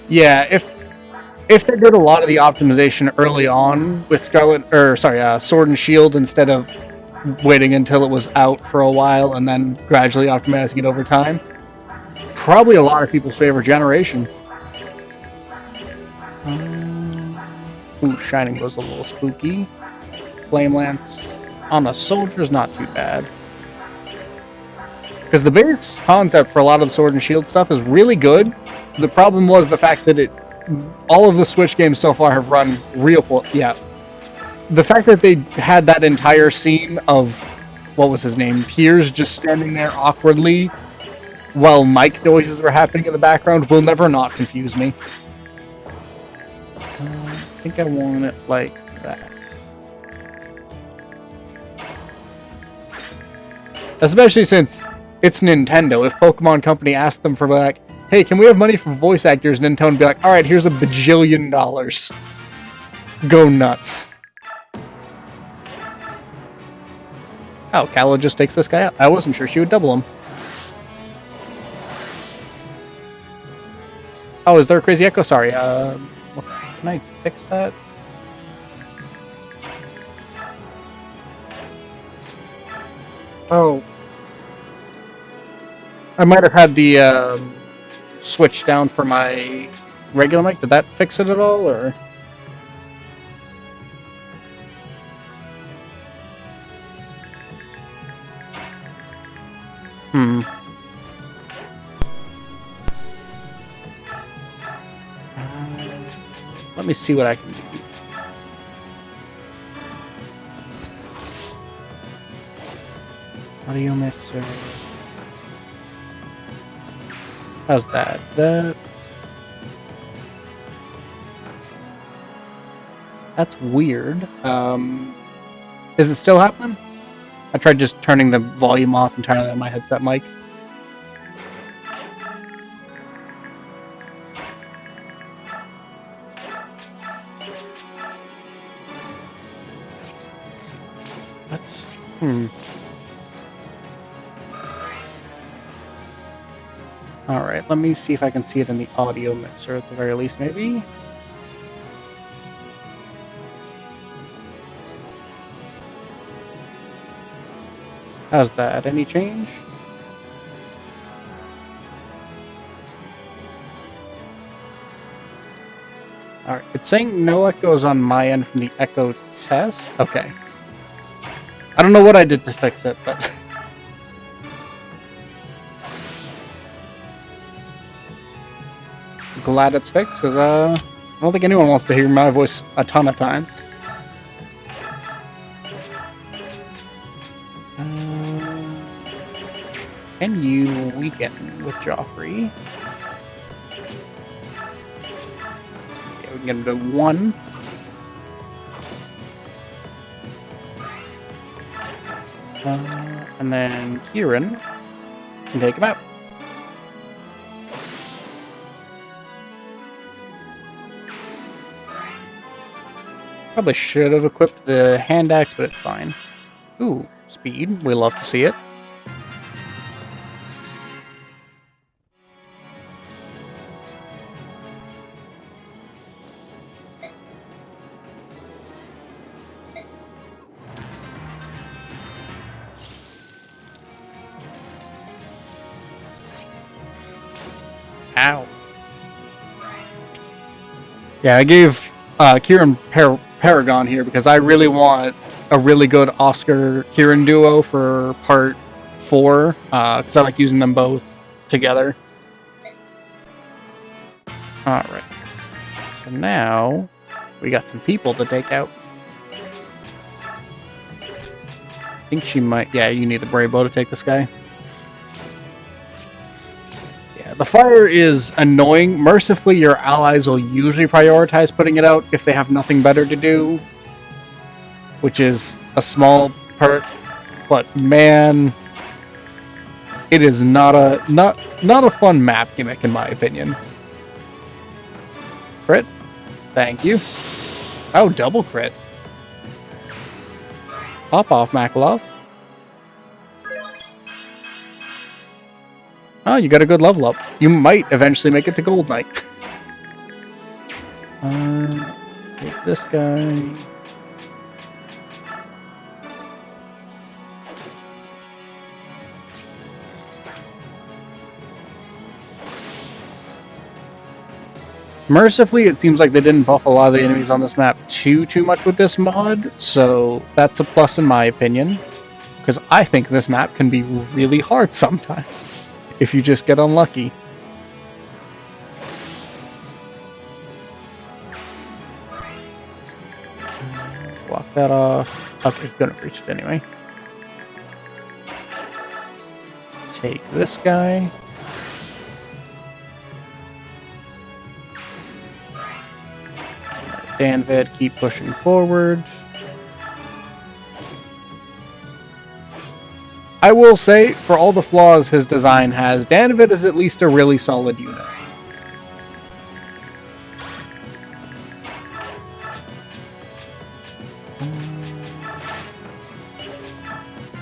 Yeah, if they did a lot of the optimization early on with Sword and Shield instead of waiting until it was out for a while and then gradually optimizing it over time, probably a lot of people's favorite generation. Ooh, Shining was a little spooky. Flame Lance on a soldier's not too bad. Because the base concept for a lot of the Sword and Shield stuff is really good. The problem was the fact that all of the Switch games so far have run real poor. Yeah. The fact that they had that entire scene of, what was his name? Piers just standing there awkwardly while mic noises were happening in the background will never not confuse me. I think I want it like that. Especially since it's Nintendo. If Pokemon Company asked them for like, hey, can we have money for voice actors? Nintendo would be like, alright, here's $1 bajillion. Go nuts. Oh, Calla just takes this guy out. I wasn't sure she would double him. Oh, is there a Crazy Echo? Sorry, can I fix that? Oh. I might have had the, switch down for my regular mic. Did that fix it at all, or? Let me see what I can do. Audio mixer. How's that? That's weird. Is it still happening? I tried just turning the volume off entirely on my headset mic. That's Alright, let me see if I can see it in the audio mixer at the very least, maybe. How's that? Any change? Alright, it's saying no echoes on my end from the echo test. Okay. I don't know what I did to fix it, but... glad it's fixed, because I don't think anyone wants to hear my voice a ton of times. Can you weaken with Joffrey? Yeah, we can get him to 1. And then Kieran can take him out. Probably should have equipped the hand axe, but it's fine. Ooh, speed. We love to see it. Ow. Yeah, I gave Kieran Paragon here because I really want a really good Oscar-Kieran duo for part 4, because I like using them both together. Alright. So now, we got some people to take out. I think she might... Yeah, you need the Braybo to take this guy. The fire is annoying. Mercifully, your allies will usually prioritize putting it out if they have nothing better to do, which is a small perk. But man, it is not a fun map gimmick in my opinion. Crit, thank you. Oh, double crit. Pop off, Makalov. Oh, you got a good level up. You might eventually make it to Gold Knight. Take this guy. Mercifully, it seems like they didn't buff a lot of the enemies on this map too much with this mod, so that's a plus in my opinion. Because I think this map can be really hard sometimes. If you just get unlucky. Block that off. Okay, gonna reach it anyway. Take this guy. Danvid, keep pushing forward. I will say, for all the flaws his design has, Danvid is at least a really solid unit.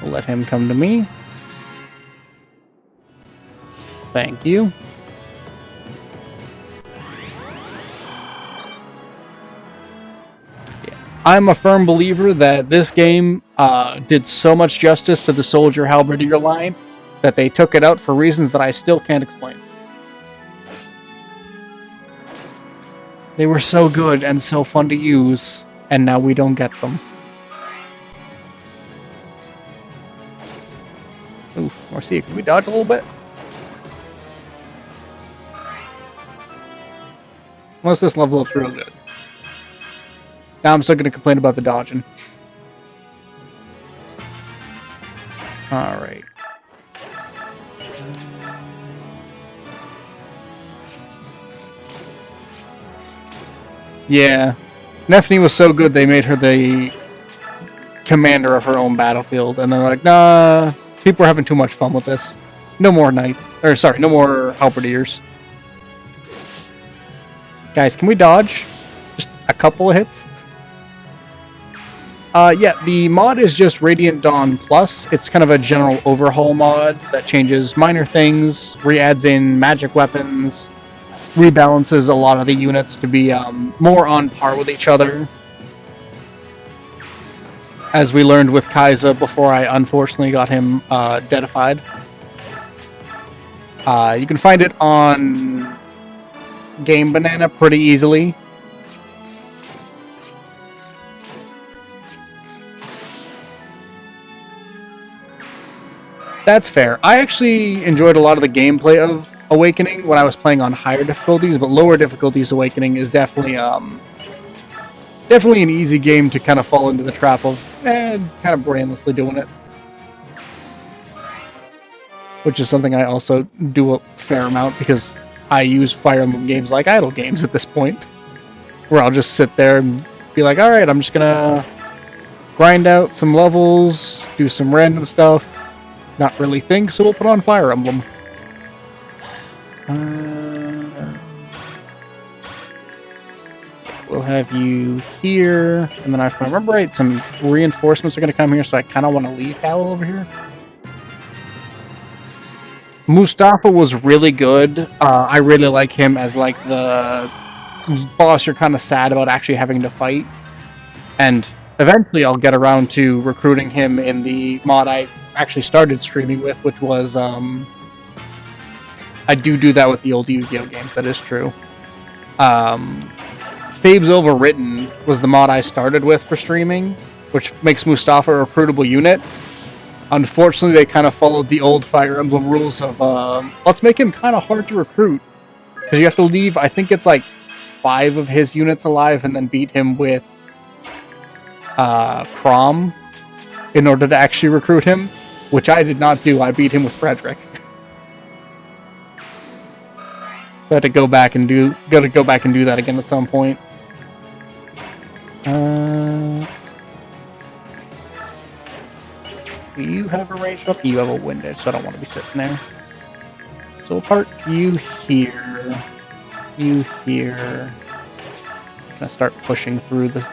We'll let him come to me. Thank you. I'm a firm believer that this game did so much justice to the Soldier Halberdier line that they took it out for reasons that I still can't explain. They were so good and so fun to use, and now we don't get them. Oof, Marcia, can we dodge a little bit? Unless this level up's real good. Now I'm still going to complain about the dodging. Alright. Yeah. Nephne was so good they made her the commander of her own battlefield. And they're like, nah, people are having too much fun with this. No more no more halberdiers. Guys, can we dodge? Just a couple of hits? Yeah, the mod is just Radiant Dawn Plus. It's kind of a general overhaul mod that changes minor things, re-adds in magic weapons, rebalances a lot of the units to be more on par with each other. As we learned with Kai'Sa before I unfortunately got him deadified. You can find it on Game Banana pretty easily. That's fair. I actually enjoyed a lot of the gameplay of Awakening when I was playing on higher difficulties, but lower difficulties Awakening is definitely definitely an easy game to kind of fall into the trap of kind of brainlessly doing it. Which is something I also do a fair amount because I use Fire Emblem games like idle games at this point. Where I'll just sit there and be like, alright, I'm just gonna grind out some levels, do some random stuff. Not really think, so we'll put on Fire Emblem. We'll have you here, and then if I remember right, some reinforcements are going to come here, so I kind of want to leave Howell over here. Mustafa was really good. I really like him as like the boss you're kind of sad about actually having to fight. And eventually I'll get around to recruiting him in the mod I actually started streaming with, which was, I do that with the old Yu-Gi-Oh games, that is true. Thebes Overwritten was the mod I started with for streaming, which makes Mustafa a recruitable unit. Unfortunately, they kind of followed the old Fire Emblem rules of, let's make him kind of hard to recruit. Because you have to leave, I think it's like 5 of his units alive and then beat him with Crom in order to actually recruit him, which I did not do. I beat him with Frederick. So I had to go back and do that again at some point. Do you have a range up? You have a windage, so I don't want to be sitting there. So we'll park you here. You here. Gonna start pushing through the.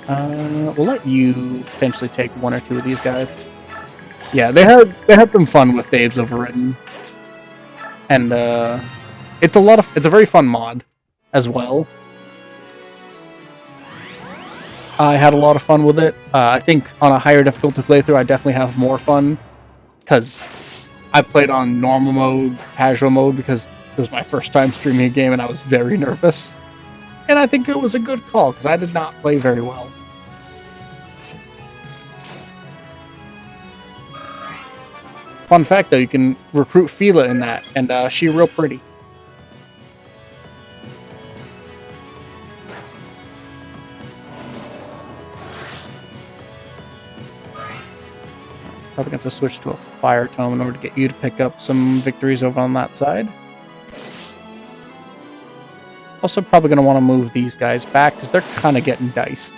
We'll let you potentially take 1 or 2 of these guys. Yeah, they had some fun with Thebes Overwritten, and it's a very fun mod as well. I had a lot of fun with it. I think on a higher difficulty playthrough, I definitely have more fun because I played on normal mode, casual mode, because it was my first time streaming a game and I was very nervous. And I think it was a good call because I did not play very well. Fun fact though, you can recruit Fila in that, and she's real pretty. Probably going to have to switch to a fire tome in order to get you to pick up some victories over on that side. Also probably going to want to move these guys back because they're kind of getting diced.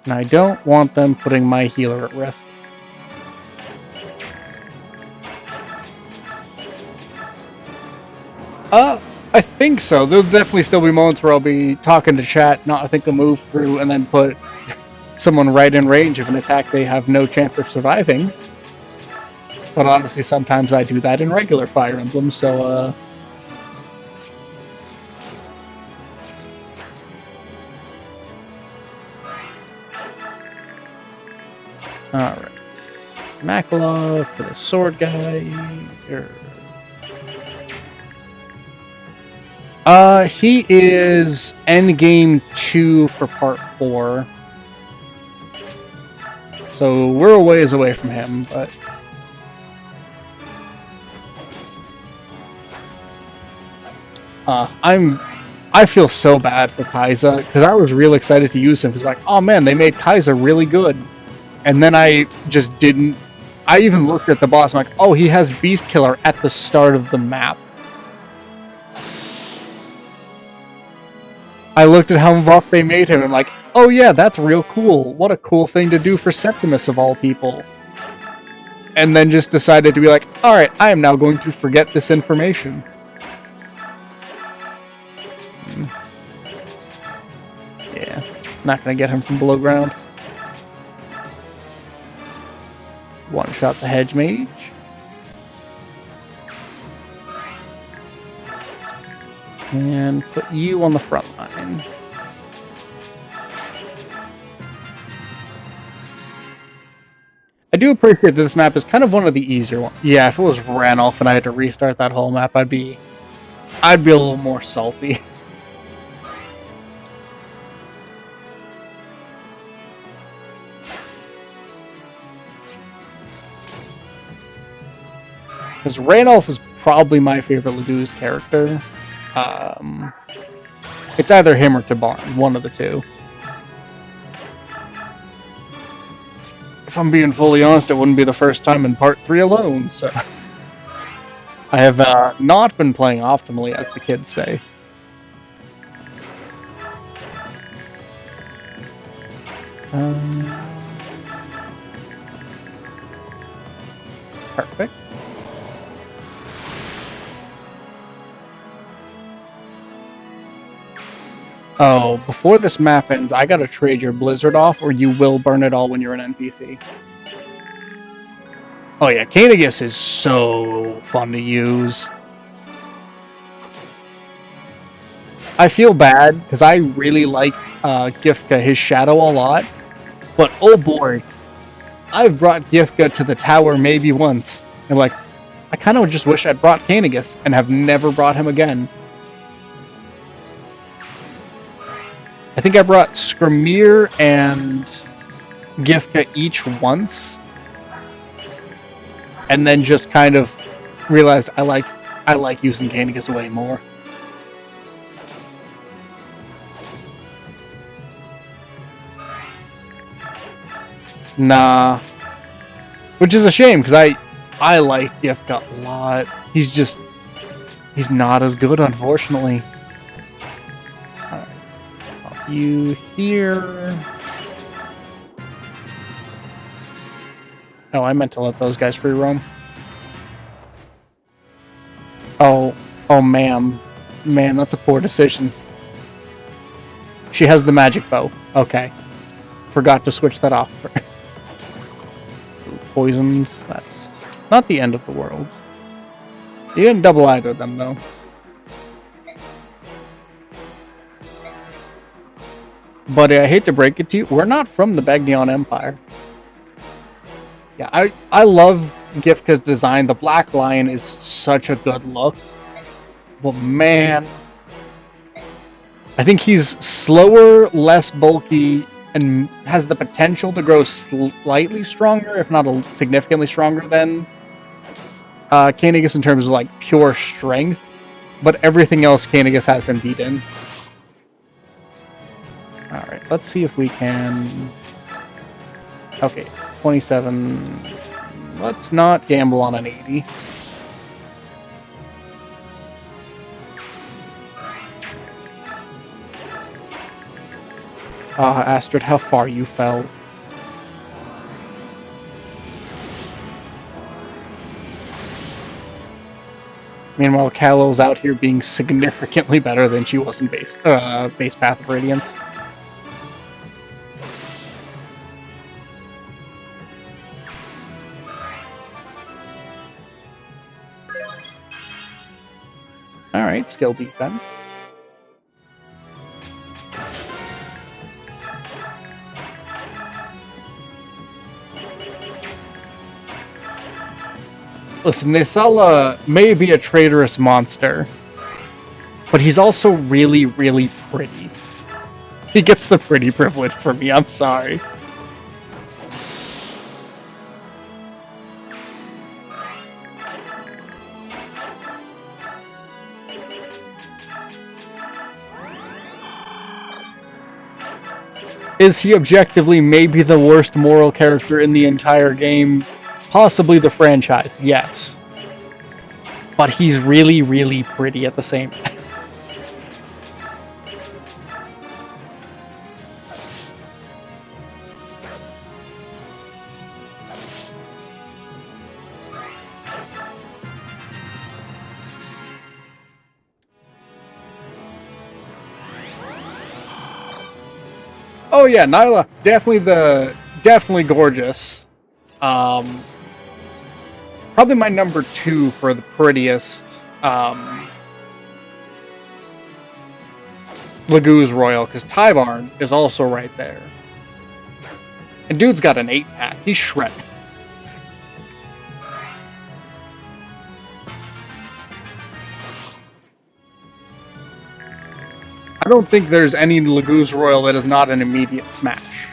And I don't want them putting my healer at risk. I think so. There'll definitely still be moments where I'll be talking to chat, not think a move through, and then put someone right in range of an attack they have no chance of surviving. But honestly, sometimes I do that in regular Fire Emblem, so, Alright. Makalov for the sword guy. He is endgame 2 for part 4. So we're a ways away from him, but I feel so bad for Kaiza because I was real excited to use him because like, oh man, they made Kaiza really good. And then I just didn't. I even looked at the boss. I'm like, oh, he has Beast Killer at the start of the map. I looked at how rough they made him. And I'm like, oh yeah, that's real cool. What a cool thing to do for Septimus of all people. And then just decided to be like, all right, I am now going to forget this information. Yeah, not gonna get him from below ground. One-shot the Hedge Mage. And put you on the front line. I do appreciate that this map is kind of one of the easier ones. Yeah, if it was Ranulph and I had to restart that whole map, I'd be a little more salty. Because Ranulph is probably my favorite Ledoux character. It's either him or Tabarn, one of the two. If I'm being fully honest, it wouldn't be the first time in part 3 alone, so... I have not been playing optimally, as the kids say. Perfect. Oh, before this map ends, I gotta trade your blizzard off, or you will burn it all when you're an NPC. Oh yeah, Canagus is so fun to use. I feel bad, because I really like Gifka, his shadow, a lot. But oh boy, I've brought Gifka to the tower maybe once. And like, I kind of just wish I'd brought Canagus, and have never brought him again. I think I brought Skrymir and Gifka each once. And then just kind of realized I like using Canagus way more. Nah. Which is a shame, because I like Gifka a lot. He's not as good, unfortunately. Alright. Pop you here. Oh, I meant to let those guys free roam. Oh, ma'am. Man, that's a poor decision. She has the magic bow. Okay. Forgot to switch that off. Poisoned. That's not the end of the world. You didn't double either of them, though. But I hate to break it to you, we're not from the Begnion Empire. Yeah, I love Gifka's design. The Black Lion is such a good look. But man, I think he's slower, less bulky, and has the potential to grow slightly stronger, if not significantly stronger than Canagus in terms of like pure strength. But everything else Canagus has him beaten. Alright, let's see if we can... Okay, 27. Let's not gamble on an 80. Astrid, how far you fell. Meanwhile, Callow's out here being significantly better than she was in base Path of Radiance. Alright, skill defense. Listen, Nisala may be a traitorous monster, but he's also really, really pretty. He gets the pretty privilege for me, I'm sorry. Is he objectively maybe the worst moral character in the entire game? Possibly the franchise, yes. But he's really, really pretty at the same time. Oh yeah, Nyla, definitely gorgeous. Probably my number 2 for the prettiest Laguz Royal, because Tybarn is also right there. And dude's got an 8-pack. He's shredded. I don't think there's any Laguz Royal that is not an immediate smash.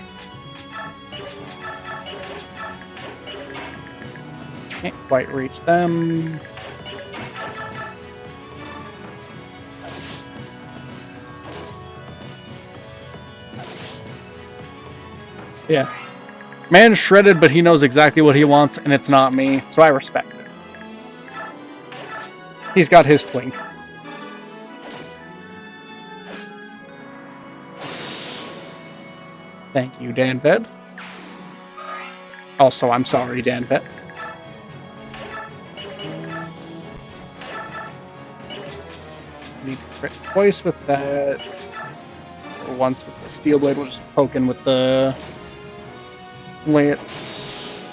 Can't quite reach them. Yeah. Man's shredded, but he knows exactly what he wants, and it's not me, so I respect it. He's got his twink. Thank you, Danved. Also, I'm sorry, Danved. Need to crit twice with that. for once with the steel blade. We'll just poke in with the lance.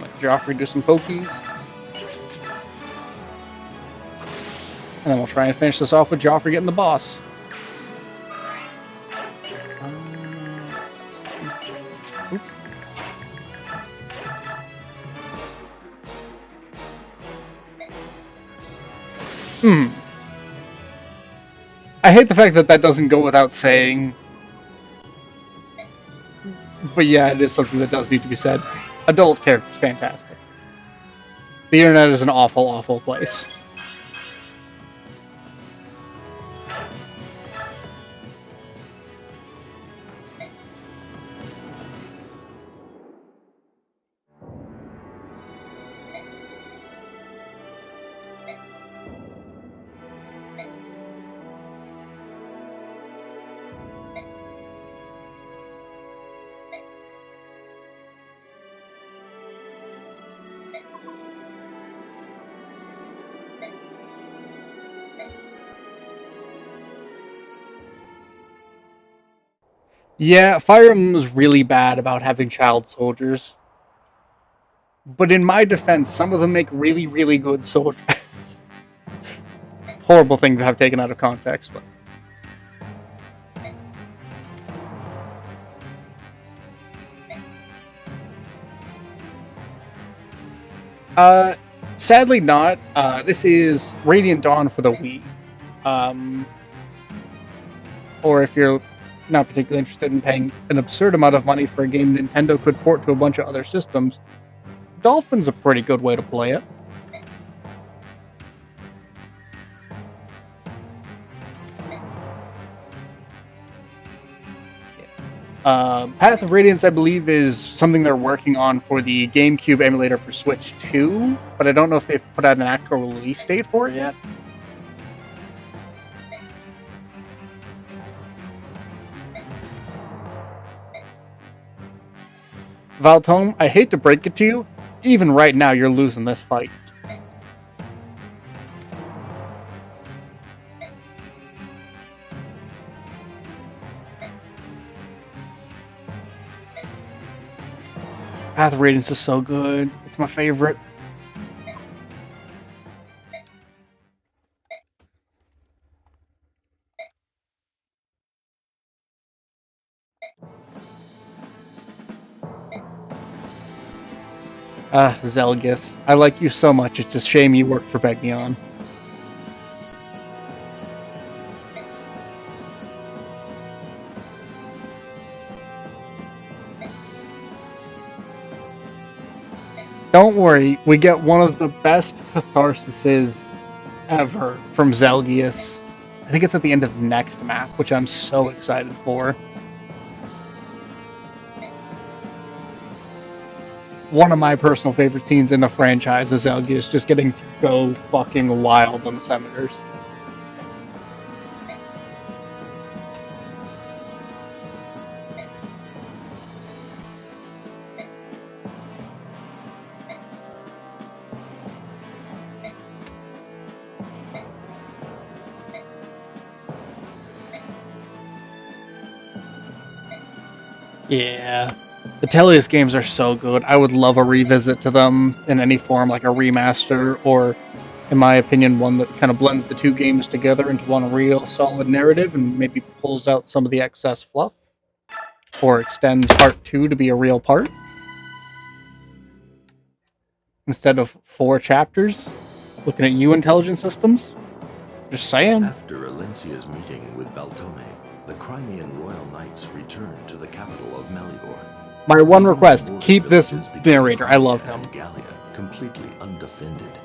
Let Joffrey do some pokies. And then we'll try and finish this off with Joffrey getting the boss. I hate the fact that that doesn't go without saying. But yeah, it is something that does need to be said. Adult characters, fantastic. The internet is an awful, awful place. Yeah, Fire Emblem was really bad about having child soldiers. But in my defense, some of them make really, really good soldiers. Horrible thing to have taken out of context, but... Sadly not. This is Radiant Dawn for the Wii. Or if you're not particularly interested in paying an absurd amount of money for a game Nintendo could port to a bunch of other systems, Dolphin's a pretty good way to play it. Path of Radiance, I believe, is something they're working on for the GameCube emulator for Switch 2, but I don't know if they've put out an actual release date for it yet. Valtome, I hate to break it to you, even right now you're losing this fight. Path of Radiance is so good. It's my favorite. Zelgius. I like you so much, it's a shame you work for Begnion. Don't worry, we get one of the best catharsises ever from Zelgius. I think it's at the end of next map, which I'm so excited for. One of my personal favorite scenes in the franchise is Zelgius just getting to go fucking wild on the Senators. Yeah. The Tellius games are so good. I would love a revisit to them in any form, like a remaster, or, in my opinion, one that kind of blends the two games together into one real solid narrative and maybe pulls out some of the excess fluff, or extends part 2 to be a real part, instead of 4 chapters. Looking at you, Intelligent Systems. Just saying. After Alencia's meeting with Valtome, the Crimean Royal Knights returned to the capital of Melibor. My one request, keep this narrator. I love him. Gallia, completely undefended.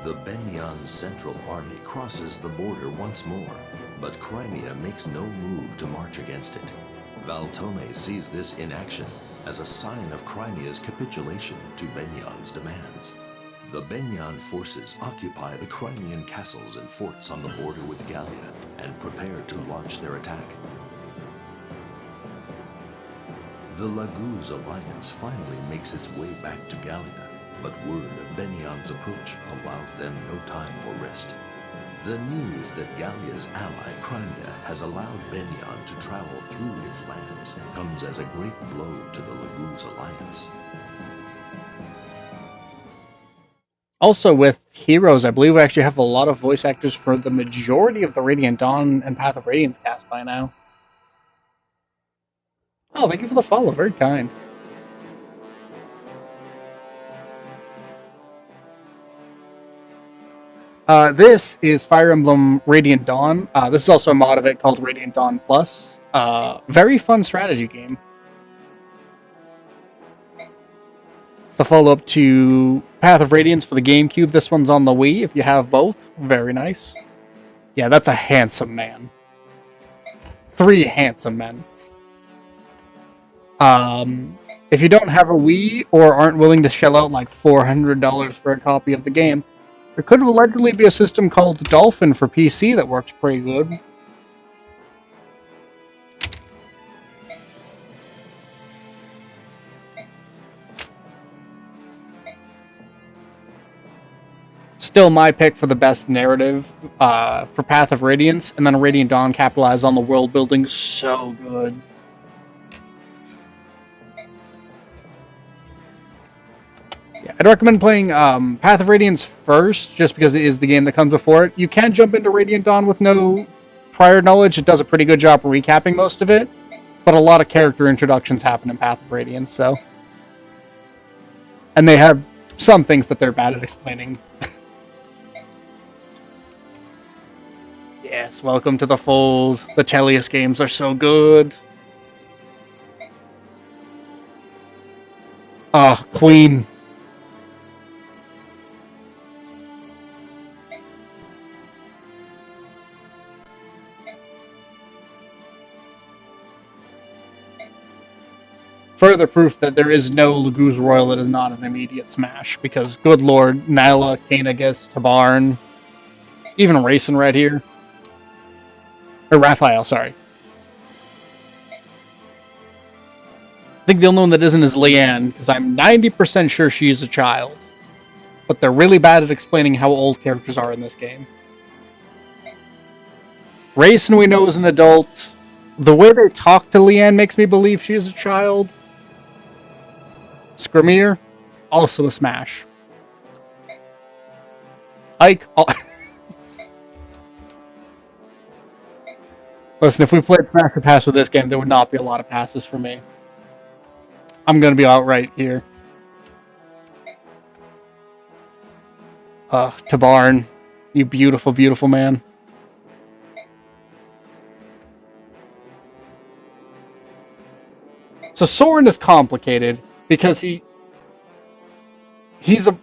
The Benyan Central Army crosses the border once more, but Crimea makes no move to march against it. Valtome sees this inaction as a sign of Crimea's capitulation to Benyan's demands. The Benyan forces occupy the Crimean castles and forts on the border with Gallia and prepare to launch their attack. The Laguz alliance finally makes its way back to Gallia, but word of Benyan's approach allows them no time for rest. The news that Gallia's ally Crimea has allowed Benyon to travel through its lands comes as a great blow to the Lagoon's alliance. Also, with Heroes, I believe we actually have a lot of voice actors for the majority of the Radiant Dawn and Path of Radiance cast by now. Oh, thank you for the follow. Very kind. This is Fire Emblem Radiant Dawn. This is also a mod of it called Radiant Dawn Plus. Very fun strategy game. It's the follow-up to Path of Radiance for the GameCube. This one's on the Wii, if you have both. Very nice. Yeah, that's a handsome man. 3 handsome men. If you don't have a Wii or aren't willing to shell out like $400 for a copy of the game, there could allegedly be a system called Dolphin for PC that works pretty good. Still my pick for the best narrative for Path of Radiance, and then Radiant Dawn capitalized on the world building so good. I'd recommend playing Path of Radiance first, just because it is the game that comes before it. You can jump into Radiant Dawn with no prior knowledge. It does a pretty good job recapping most of it, but a lot of character introductions happen in Path of Radiance, so... And they have some things that they're bad at explaining. Yes, welcome to the fold. The Tellius games are so good. Oh, Queen. Further proof that there is no Laguz Royal that is not an immediate smash, because good lord, Nyla, Kainagus, Tabarn, even Racing right here. Or Raphael, sorry. I think the only one that isn't is Leanne, because I'm 90% sure she's a child. But they're really bad at explaining how old characters are in this game. Racing we know is an adult. The way they talk to Leanne makes me believe she is a child. Skrymir, also a smash. Ike, listen, if we played Smash or Pass with this game, there would not be a lot of passes for me. I'm gonna be outright here. Tabarn, you beautiful, beautiful man. So Soren is complicated because he's a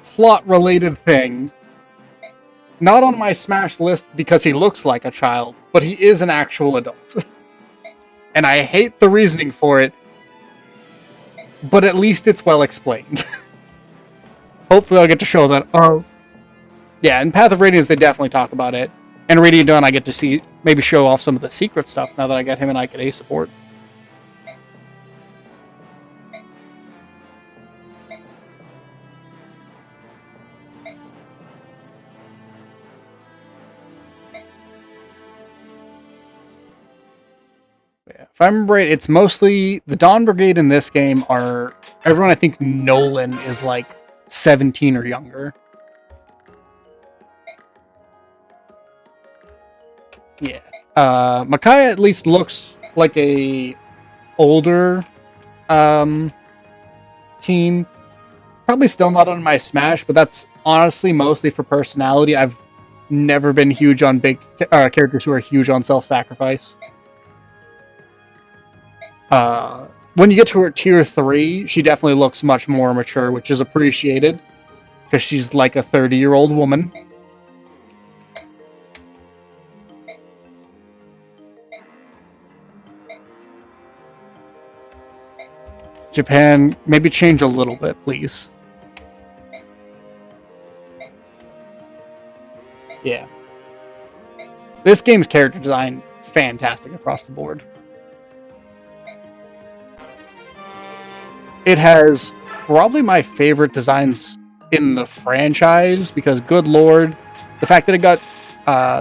plot-related thing. Not on my Smash list because he looks like a child, but he is an actual adult. And I hate the reasoning for it, but at least it's well explained. Hopefully I'll get to show that. Oh, yeah, in Path of Radiance they definitely talk about it. And Radiant Dawn I get to see, maybe show off some of the secret stuff now that I got him and Ike at A support. If I remember right, it's mostly the Dawn Brigade in this game are everyone. I think Nolan is like 17 or younger. Yeah, Micaiah at least looks like a older teen. Probably still not on my Smash, but that's honestly mostly for personality. I've never been huge on big characters who are huge on self-sacrifice. When you get to her tier 3, she definitely looks much more mature, which is appreciated, because she's like a 30-year-old woman. Japan, maybe change a little bit, please. Yeah. This game's character design, fantastic across the board. It has probably my favorite designs in the franchise, because good lord, The fact that it got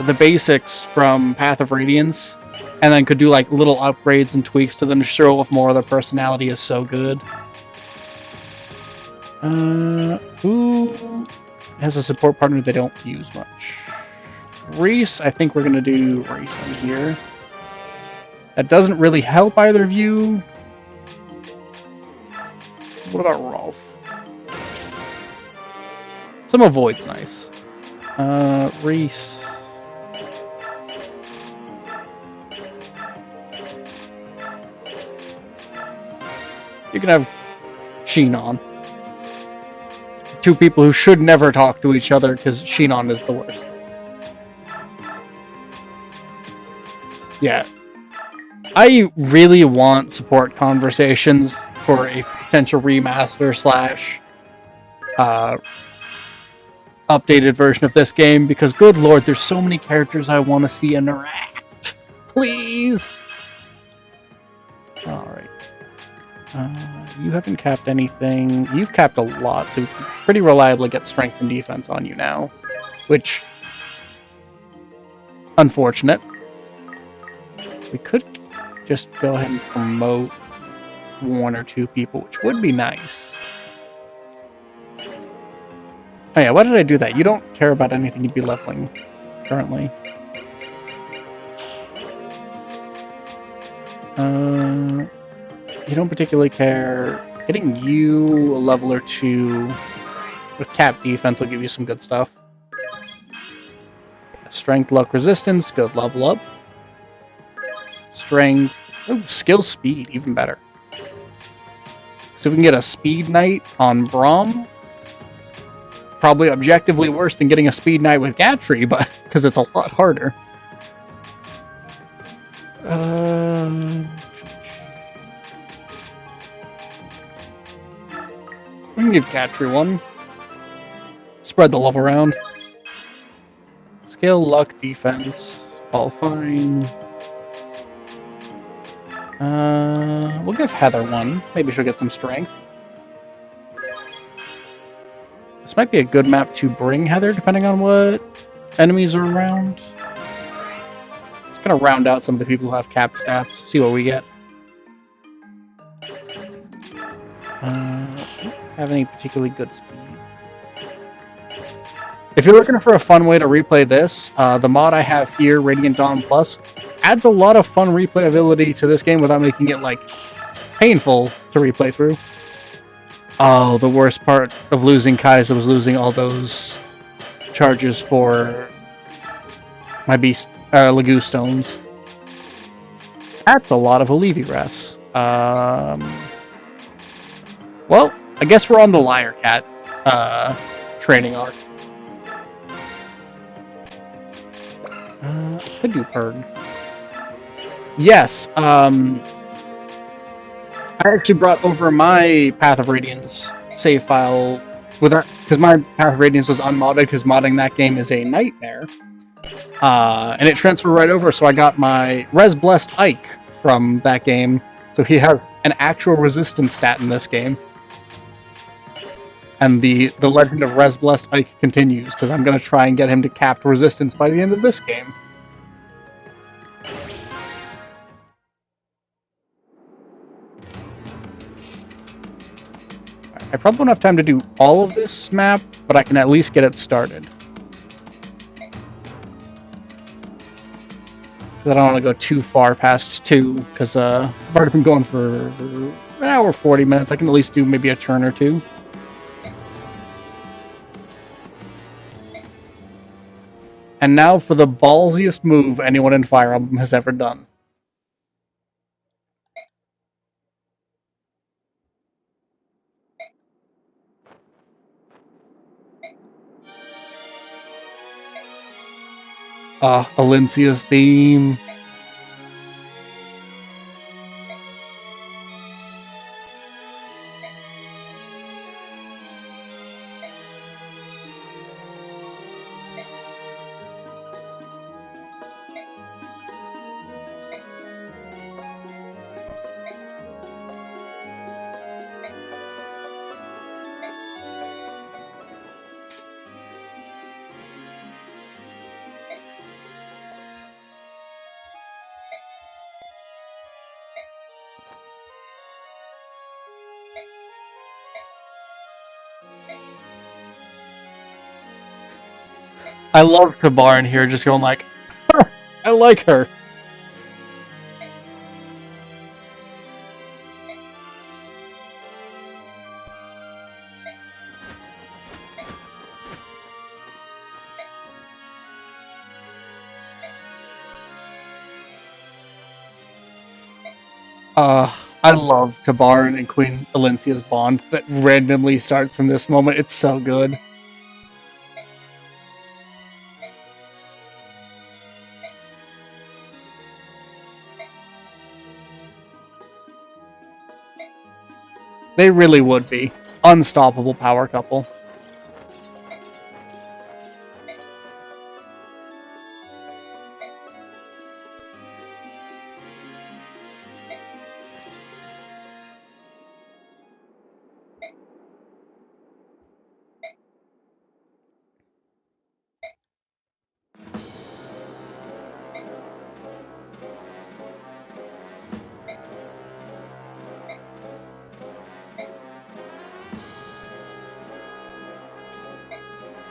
the basics from Path of Radiance, and then could do like little upgrades and tweaks to them to show off more of their personality is so good. Who has a support partner they don't use much? Reese, I think we're going to do Reese in here. That doesn't really help either of you. What about Rolf? Some avoid's nice. Reese. You can have Sheenon. Two people who should never talk to each other because Sheenon is the worst. Yeah. I really want support conversations for a potential remaster slash updated version of this game because, good lord, there's so many characters I want to see interact. Please. Alright. You haven't capped anything. You've capped a lot, so we can pretty reliably get strength and defense on you now. Which, unfortunate. We could just go ahead and promote one or two people, which would be nice. Oh yeah, why did I do that? You don't care about anything you'd be leveling currently. You don't particularly care. Getting you a level or two with cap defense will give you some good stuff. Strength, luck, resistance, good level up. Strength, oh, skill, speed, even better. So we can get a speed knight on Braum. Probably objectively worse than getting a speed knight with Gatry, but because it's a lot harder. We can give Gatry one. Spread the love around. Skill, luck, defense, all fine. We'll give Heather one. Maybe she'll get some strength. This might be a good map to bring Heather, depending on what enemies are around. Just gonna round out some of the people who have capped stats, see what we get. Have any particularly good speed? If you're looking for a fun way to replay this, the mod I have here, Radiant Dawn Plus, adds a lot of fun replayability to this game without making it, like, painful to replay through. Oh, the worst part of losing Kai'Sa was losing all those charges for my beast, Lagoo Stones. That's a lot of Allevi Res. Well, I guess we're on the Liar Cat training arc. Could do Purg. Yes, I actually brought over my Path of Radiance save file with because my Path of Radiance was unmodded because modding that game is a nightmare. And it transferred right over, so I got my Res Blessed Ike from that game. So he has an actual resistance stat in this game. And the legend of Res Blessed Ike continues, because I'm going to try and get him to capped resistance by the end of this game. I probably won't have time to do all of this map, but I can at least get it started. I don't want to go too far past 2, because I've already been going for an hour 40 minutes. I can at least do maybe a turn or two. And now for the ballsiest move anyone in Fire Emblem has ever done. Alencia's theme. I love Kabar in here just going like, I like her. I love Tabarin and Queen Alencia's bond that randomly starts from this moment. It's so good. They really would be. Unstoppable power couple.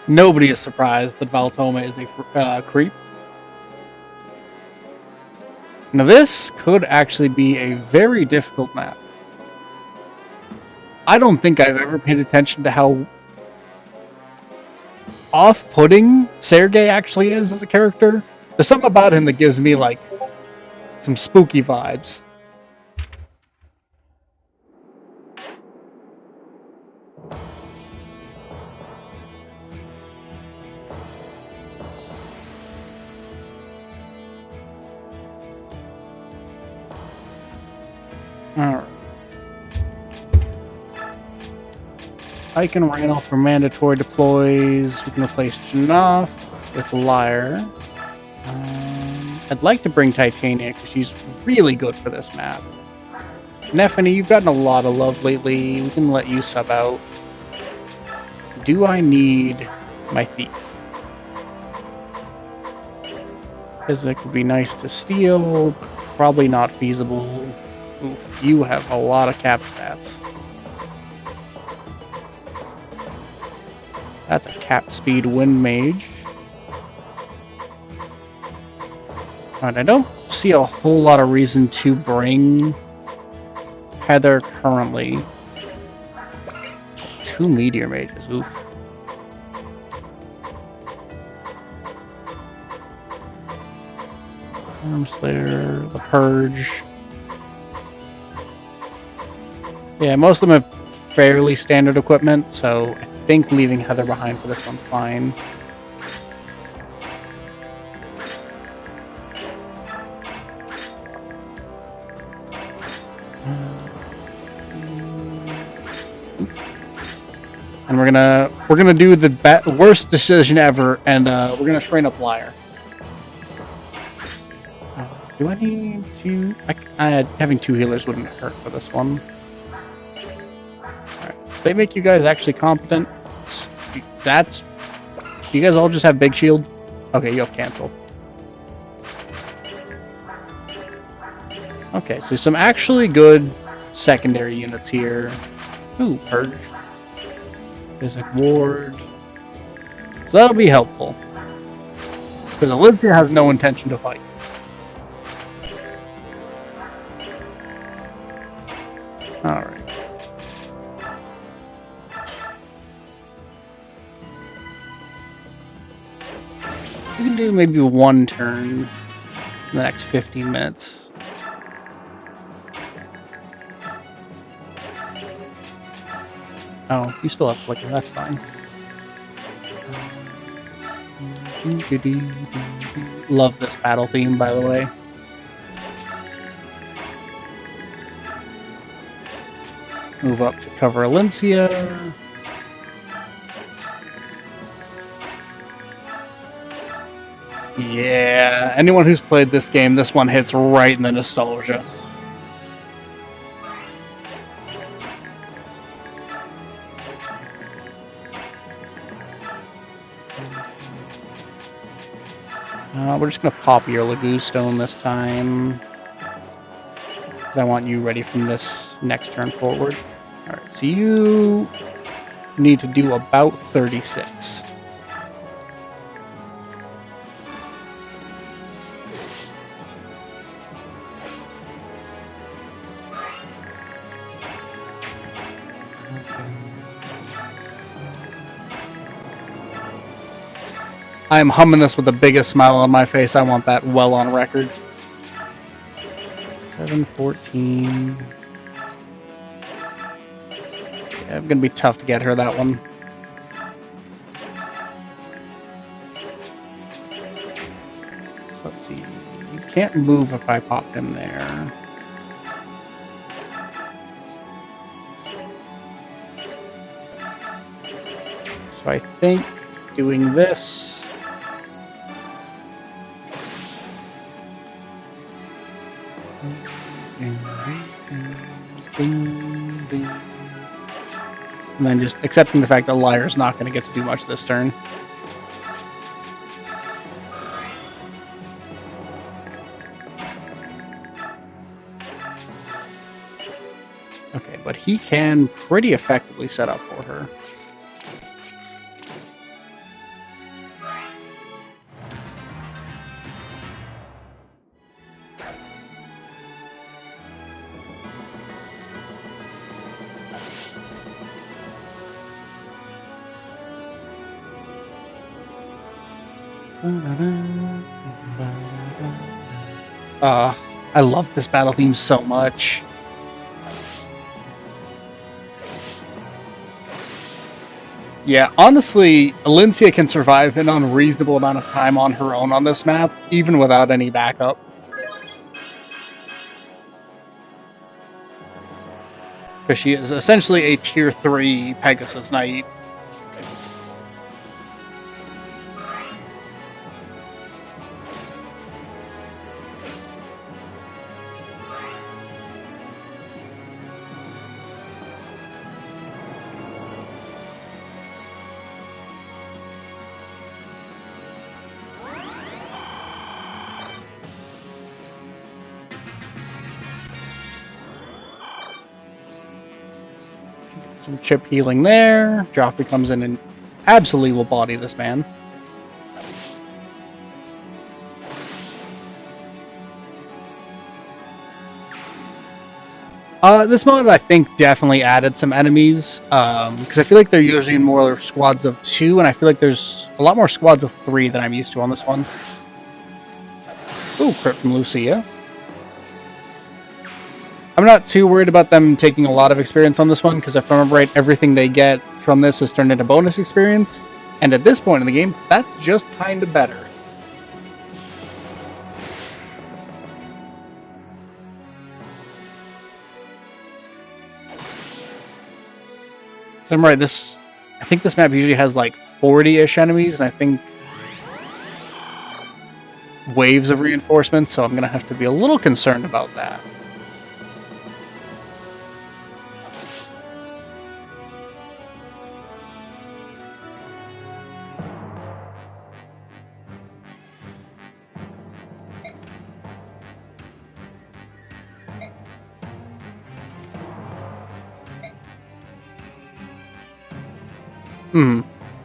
Nobody is surprised that Valtoma is a creep. Now this could actually be a very difficult map. I don't think I've ever paid attention to how off-putting Sergei actually is as a character. There's something about him that gives me, like, some spooky vibes. Alright. Ike and Randolph for mandatory deploys. We can replace Janaf with Lyre. I'd like to bring Titania because she's really good for this map. Neffany, you've gotten a lot of love lately. We can let you sub out. Do I need my Thief? Physic would be nice to steal, but probably not feasible. Oof, you have a lot of cap stats. That's a cap speed wind mage. Alright, I don't see a whole lot of reason to bring Heather currently. 2 meteor mages, oof. Slayer, the Purge. Yeah, most of them have fairly standard equipment, so I think leaving Heather behind for this one's fine. And we're gonna do the worst decision ever, and we're gonna train up Lyre. Do I need to? Having 2 healers wouldn't hurt for this one. Alright. They make you guys actually competent. Do you guys all just have big shield? Okay, you have cancel. Okay, so some actually good secondary units here. Ooh, Purge. Physic Ward. So that'll be helpful. Because Olympia has no intention to fight. Alright. We can do maybe 1 turn in the next 15 minutes. Oh, you still have Flicker, that's fine. Love this battle theme, by the way. Move up to cover Alencia. Yeah, anyone who's played this game, this one hits right in the nostalgia. We're just going to pop your Lagoo Stone this time. Because I want you ready from this next turn forward. Alright, so you need to do about 36. I am humming this with the biggest smile on my face. I want that well on record. 714. Yeah, I'm gonna be tough to get her that one. So let's see. You can't move if I pop him there. So I think doing this. And then just accepting the fact that Liar's not going to get to do much this turn. Okay, but he can pretty effectively set up for her. I love this battle theme so much. Yeah, honestly, Alincia can survive an unreasonable amount of time on her own on this map, even without any backup. Because she is essentially a tier 3 Pegasus Knight. Some chip healing there. Joffrey comes in and absolutely will body this man. This mod, I think, definitely added some enemies, because I feel like they're usually in more squads of 2, and I feel like there's a lot more squads of 3 than I'm used to on this one. Ooh, crit from Lucia. I'm not too worried about them taking a lot of experience on this one, because if I remember right, everything they get from this is turned into bonus experience, and at this point in the game, that's just kind of better. So I'm right, I think this map usually has like 40-ish enemies, and I think waves of reinforcements, so I'm going to have to be a little concerned about that.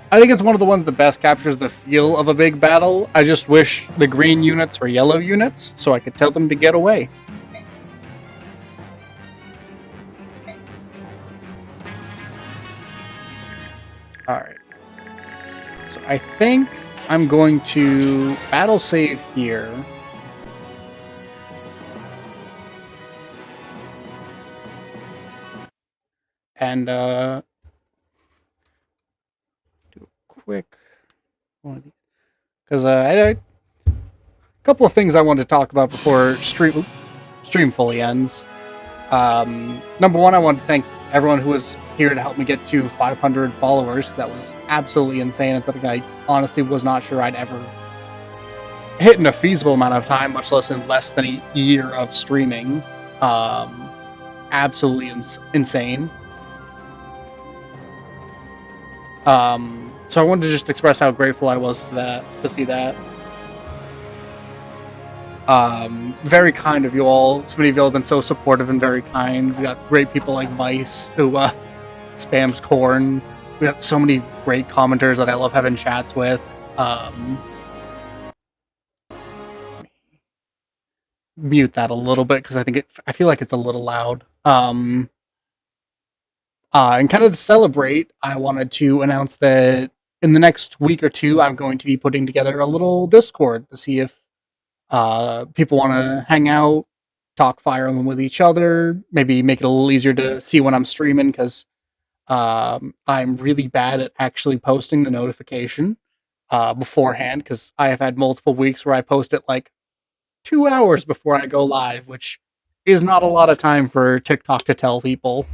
I think it's one of the ones that best captures the feel of a big battle. I just wish the green units were yellow units, so I could tell them to get away. Alright. So I think I'm going to battle save here. And, quick one of these, because I had a couple of things I wanted to talk about before stream fully ends. Number one, I want to thank everyone who was here to help me get to 500 followers. That was absolutely insane and something I honestly was not sure I'd ever hit in a feasible amount of time, much less in less than a year of streaming. Absolutely insane. So I wanted to just express how grateful I was to see that. Very kind of you all. So many of you all have been so supportive and very kind. We got great people like Vice, who spams corn We got so many great commenters that I love having chats with. Mute that a little bit because I feel like it's a little loud. And kind of to celebrate, I wanted to announce that in the next week or two, I'm going to be putting together a little Discord to see if people want to hang out, talk Fire Emblem with each other, maybe make it a little easier to see when I'm streaming because I'm really bad at actually posting the notification beforehand because I have had multiple weeks where I post it like 2 hours before I go live, which is not a lot of time for TikTok to tell people.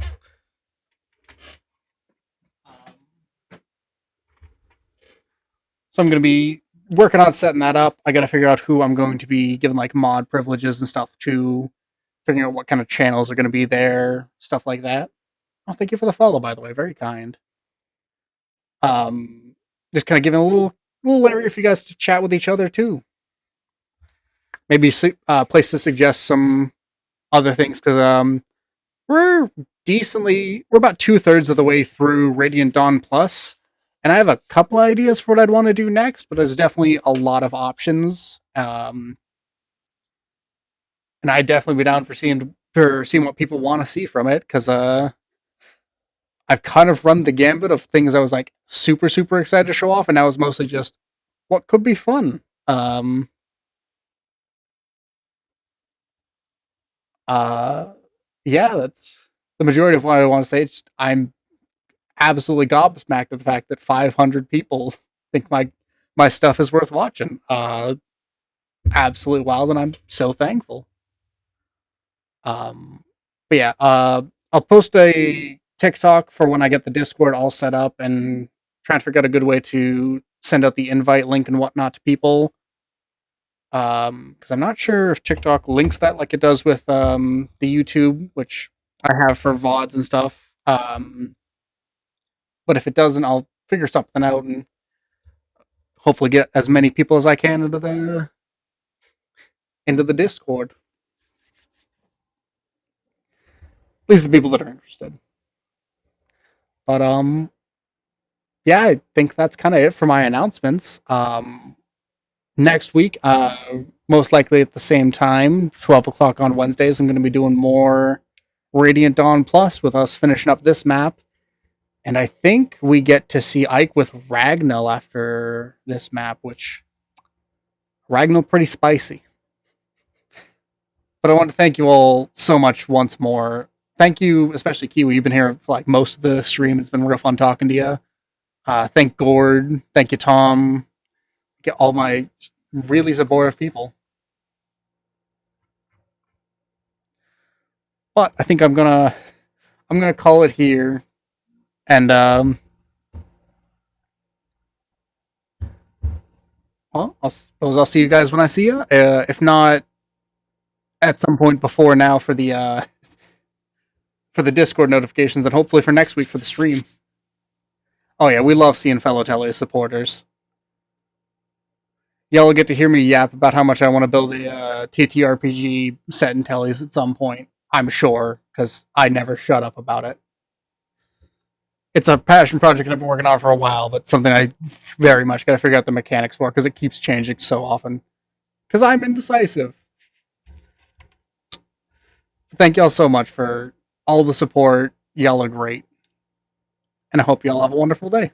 So I'm going to be working on setting that up. I got to figure out who I'm going to be giving like mod privileges and stuff to, figuring out what kind of channels are going to be there, stuff like that. Oh, thank you for the follow, by the way. Very kind. Just kind of giving a little area for you guys to chat with each other too. Maybe place to suggest some other things because we're about 2/3 of the way through Radiant Dawn Plus, and I have a couple ideas for what I'd want to do next, but there's definitely a lot of options. And I'd definitely be down for seeing what people want to see from it because I've kind of run the gambit of things I was like super super excited to show off, and now it's mostly just what could be fun. Yeah, that's the majority of what I want to say. I'm absolutely gobsmacked at the fact that 500 people think my stuff is worth watching. Absolutely wild, and I'm so thankful. But yeah, I'll post a TikTok for when I get the Discord all set up and try and figure out a good way to send out the invite link and whatnot to people. Because I'm not sure if TikTok links that like it does with the YouTube, which I have for VODs and stuff. But if it doesn't, I'll figure something out and hopefully get as many people as I can into the Discord. At least the people that are interested. But yeah, I think that's kind of it for my announcements. Next week, most likely at the same time, 12 o'clock on Wednesdays, I'm going to be doing more Radiant Dawn Plus with us finishing up this map. And I think we get to see Ike with Ragnall after this map, which Ragnall pretty spicy. But I want to thank you all so much once more. Thank you, especially Kiwi. You've been here for like most of the stream. It's been real fun talking to you. Thank Gord. Thank you, Tom. Get all my really supportive people. But I think I'm gonna call it here. And well, I suppose I'll see you guys when I see you. If not, at some point before now for the Discord notifications, and hopefully for next week for the stream. Oh yeah, we love seeing fellow Telly supporters. Y'all will get to hear me yap about how much I want to build a TTRPG set in Tellies at some point. I'm sure, because I never shut up about it. It's a passion project I've been working on for a while, but something I very much got to figure out the mechanics for because it keeps changing so often. Because I'm indecisive. Thank y'all so much for all the support. Y'all are great. And I hope y'all have a wonderful day.